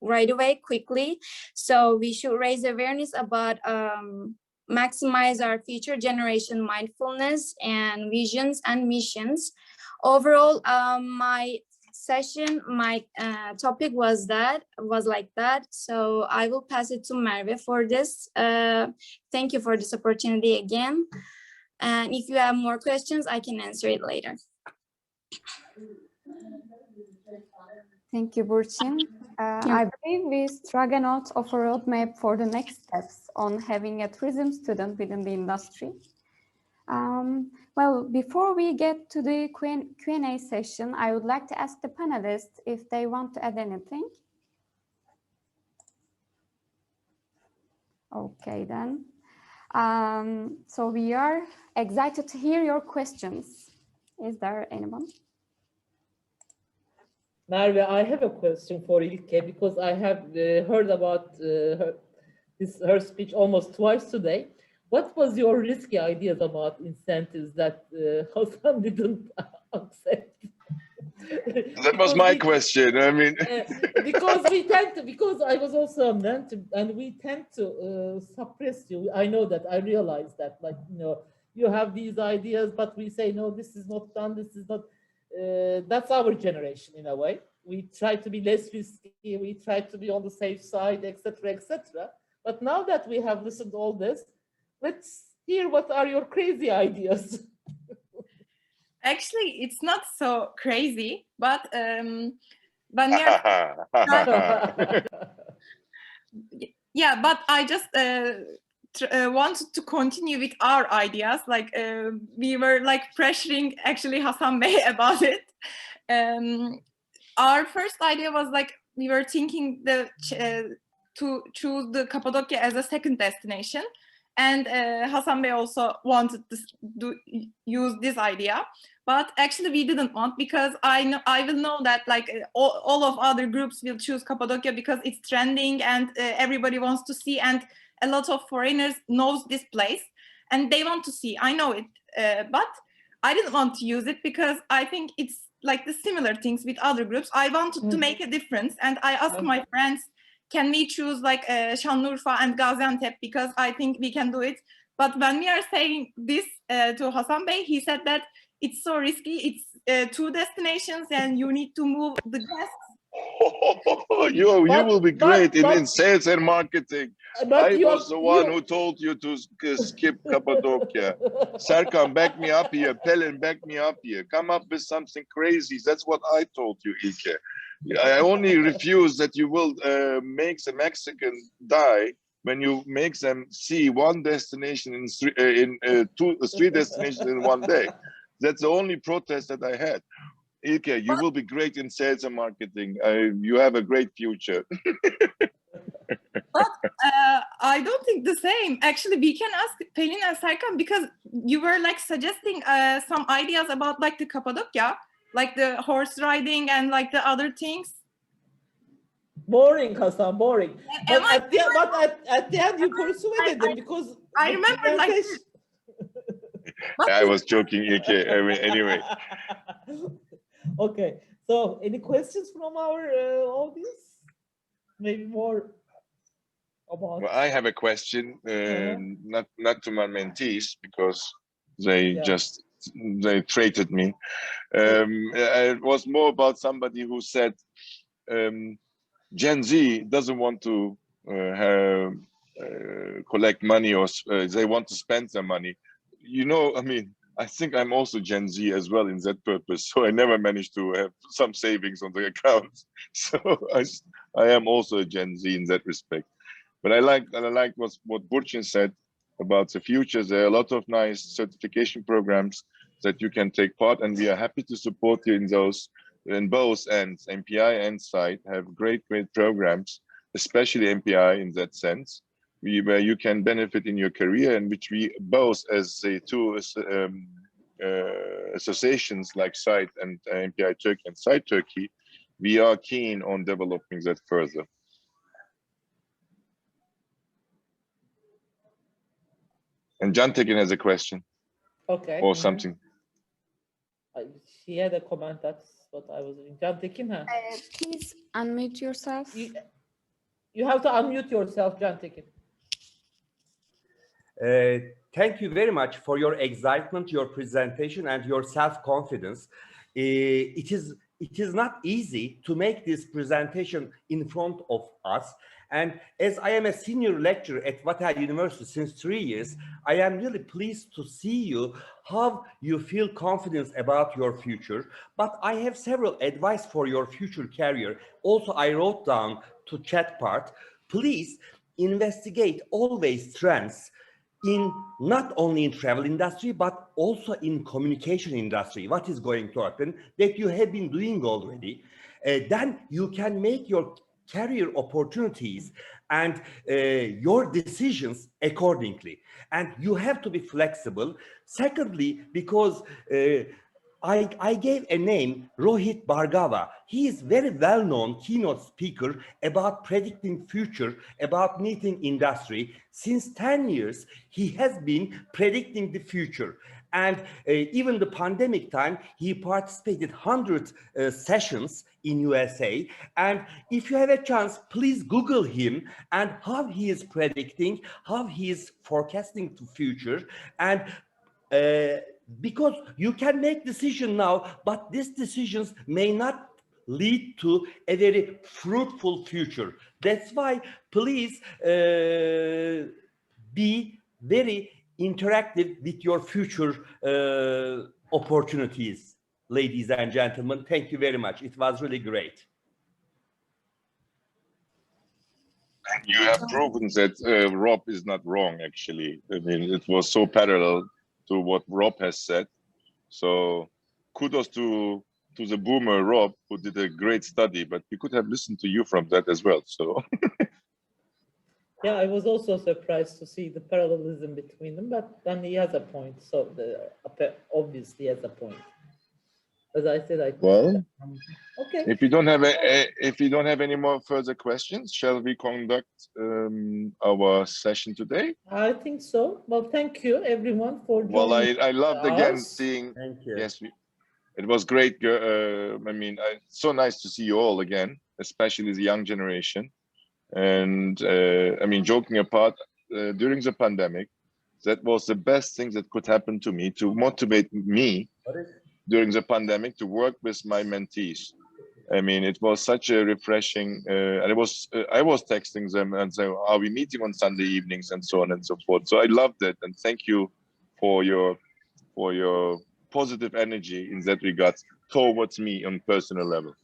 right away, quickly. So we should raise awareness about maximize our future generation mindfulness and visions and missions. Overall, my session, my topic was like that. So I will pass it to Merve for this. Thank you for this opportunity again. And if you have more questions, I can answer it later. Thank you, Burçin. I believe we struck a note of a roadmap for the next steps on having a tourism student within the industry. Well, before we get to the Q&A session, I would like to ask the panelists if they want to add anything. Okay, then. So we are excited to hear your questions. Is there anyone? Merve, I have a question for İlke because I have heard about her speech almost twice today. What was your risky ideas about incentives that Hasan didn't accept? That was my question. I mean, because I was also a mentor, and we tend to suppress you. I know that. I realize that. Like, you have these ideas, but we say no. This is not done. This is not. That's our generation in a way. We try to be less risky. We try to be on the safe side, etc., etc. But now that we have listened to all this, let's hear what are your crazy ideas. Actually, it's not so crazy, but when we are yeah, but I just wanted to continue with our ideas. Like we were like pressuring actually Hasan Bey about it. Our first idea was like we were thinking to choose the Cappadocia as a second destination. And Hasan Bey also wanted to use this idea, but actually we didn't want, because I will know that like all of other groups will choose Cappadocia because it's trending and everybody wants to see, and a lot of foreigners knows this place and they want to see. I know it, but I didn't want to use it because I think it's like the similar things with other groups. I wanted to make a difference, and I asked my friends, can we choose like Şanlıurfa and Gaziantep, because I think we can do it. But when we are saying this to Hasan Bey, he said that it's so risky. It's 2 destinations and you need to move the guests. You will be great in sales and marketing. I was the one who told you to skip Cappadocia. Serkan, back me up here. Pelin, back me up here. Come up with something crazy. That's what I told you, İlke. I only refuse that you will make the Mexican die when you make them see one destination in 3 destinations in one day. That's the only protest that I had. İlke, you will be great in sales and marketing. You have a great future. But I don't think the same. Actually, we can ask Pelin and Serkan, because you were like suggesting some ideas about like the Cappadocia, like the horse riding and like the other things. Boring, Hasan, boring. But at the end you persuaded them, because I remember like I was joking, İlke. Anyway. Okay, so any questions from our audience? Maybe more about... Well, I have a question, not to my mentees, because they they traded me. It was more about somebody who said Gen Z doesn't want to collect money, or they want to spend their money. I mean, I think I'm also Gen Z as well in that purpose. So I never managed to have some savings on the account. So I am also a Gen Z in that respect. But I like what Burçin said about the future. There are a lot of nice certification programs that you can take part, and we are happy to support you in those. In both ends, MPI and SITE have great programs, especially MPI in that sense, where you can benefit in your career, and which we both, as the 2 associations like SITE and MPI Turkey and SITE Turkey, we are keen on developing that further. And Can Tekin has a question. Okay. Or something. She had a comment. That's what I was doing. Can Tekin, please unmute yourself. You have to unmute yourself, Can Tekin. Thank you very much for your excitement, your presentation, and your self-confidence. It is not easy to make this presentation in front of us, And as I am a senior lecturer at Vata University since 3 years, I am really pleased to see you, how you feel confidence about your future. But I have several advice for your future career. Also, I wrote down to chat part. Please investigate always trends in not only in travel industry, but also in communication industry. What is going to happen that you have been doing already? Then you can make your career opportunities and your decisions accordingly. And you have to be flexible. Secondly, because I gave a name, Rohit Bhargava. He is very well-known keynote speaker about predicting future, about meeting industry. Since 10 years, he has been predicting the future. And even the pandemic time, he participated 100 sessions in USA. And if you have a chance, please Google him and how he is predicting, how he is forecasting the future. And because you can make decision now, but these decisions may not lead to a very fruitful future. That's why please be very interactive with your future opportunities, ladies and gentlemen. Thank you very much. It was really great. You have proven that Rob is not wrong, actually. I mean, it was so parallel to what Rob has said. So kudos to the boomer Rob, who did a great study, but we could have listened to you from that as well. So Yeah, I was also surprised to see the parallelism between them, but then he has a point. So obviously has a point. As I said, well, okay. If you don't have any more further questions, shall we conduct our session today? I think so. Well, thank you everyone for joining. Well, I loved again us. seeing. Thank you. Yes, it was great. I mean, so nice to see you all again, especially the young generation. And I mean, joking apart, during the pandemic, that was the best thing that could happen to me, to motivate me during the pandemic to work with my mentees. I mean, it was such a refreshing, and I was texting them and saying, "Are we meeting on Sunday evenings?" and so on and so forth. So I loved it, and thank you for your positive energy in that regard towards me on personal level.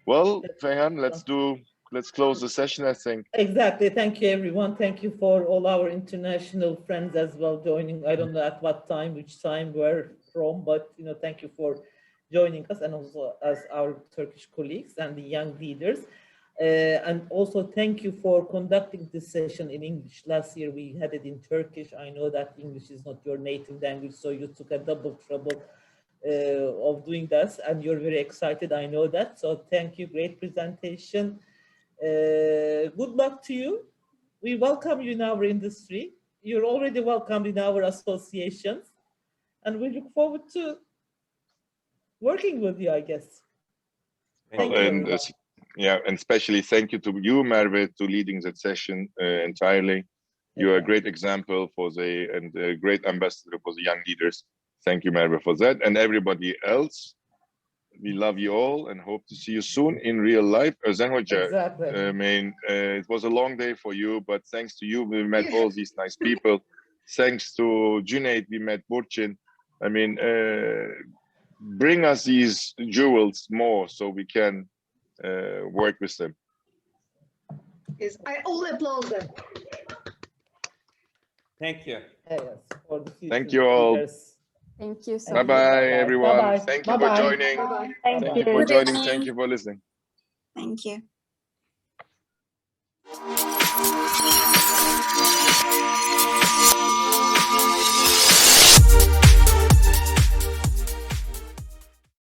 Well, Fehan, let's close the session, I think. Exactly. Thank you, everyone. Thank you for all our international friends as well joining. I don't know at what time, which time we're from, but thank you for joining us, and also as our Turkish colleagues and the young leaders. And also thank you for conducting this session in English. Last year we had it in Turkish. I know that English is not your native language, so you took a double trouble of doing this, and you're very excited. I know that. So thank you. Great presentation. Good luck to you. We welcome you in our industry. You're already welcomed in our associations, and we look forward to working with you, I guess. Thank you. And yeah, and especially thank you to you, Merve, to leading that session entirely. You're a great example and a great ambassador for the young leaders. Thank you, Merve, for that, and everybody else. We love you all and hope to see you soon in real life. Exactly. I mean, it was a long day for you, but thanks to you, we met all these nice people. Thanks to GMID, we met Burçin. I mean, bring us these jewels more so we can work with them. Yes, I all applaud them. Thank you. Yes, for the future Thank you all. leaders. Thank you so much. Bye-bye, everyone. Bye-bye. Thank you for joining. Bye-bye. Thank you for joining. Thank you for listening. Thank you.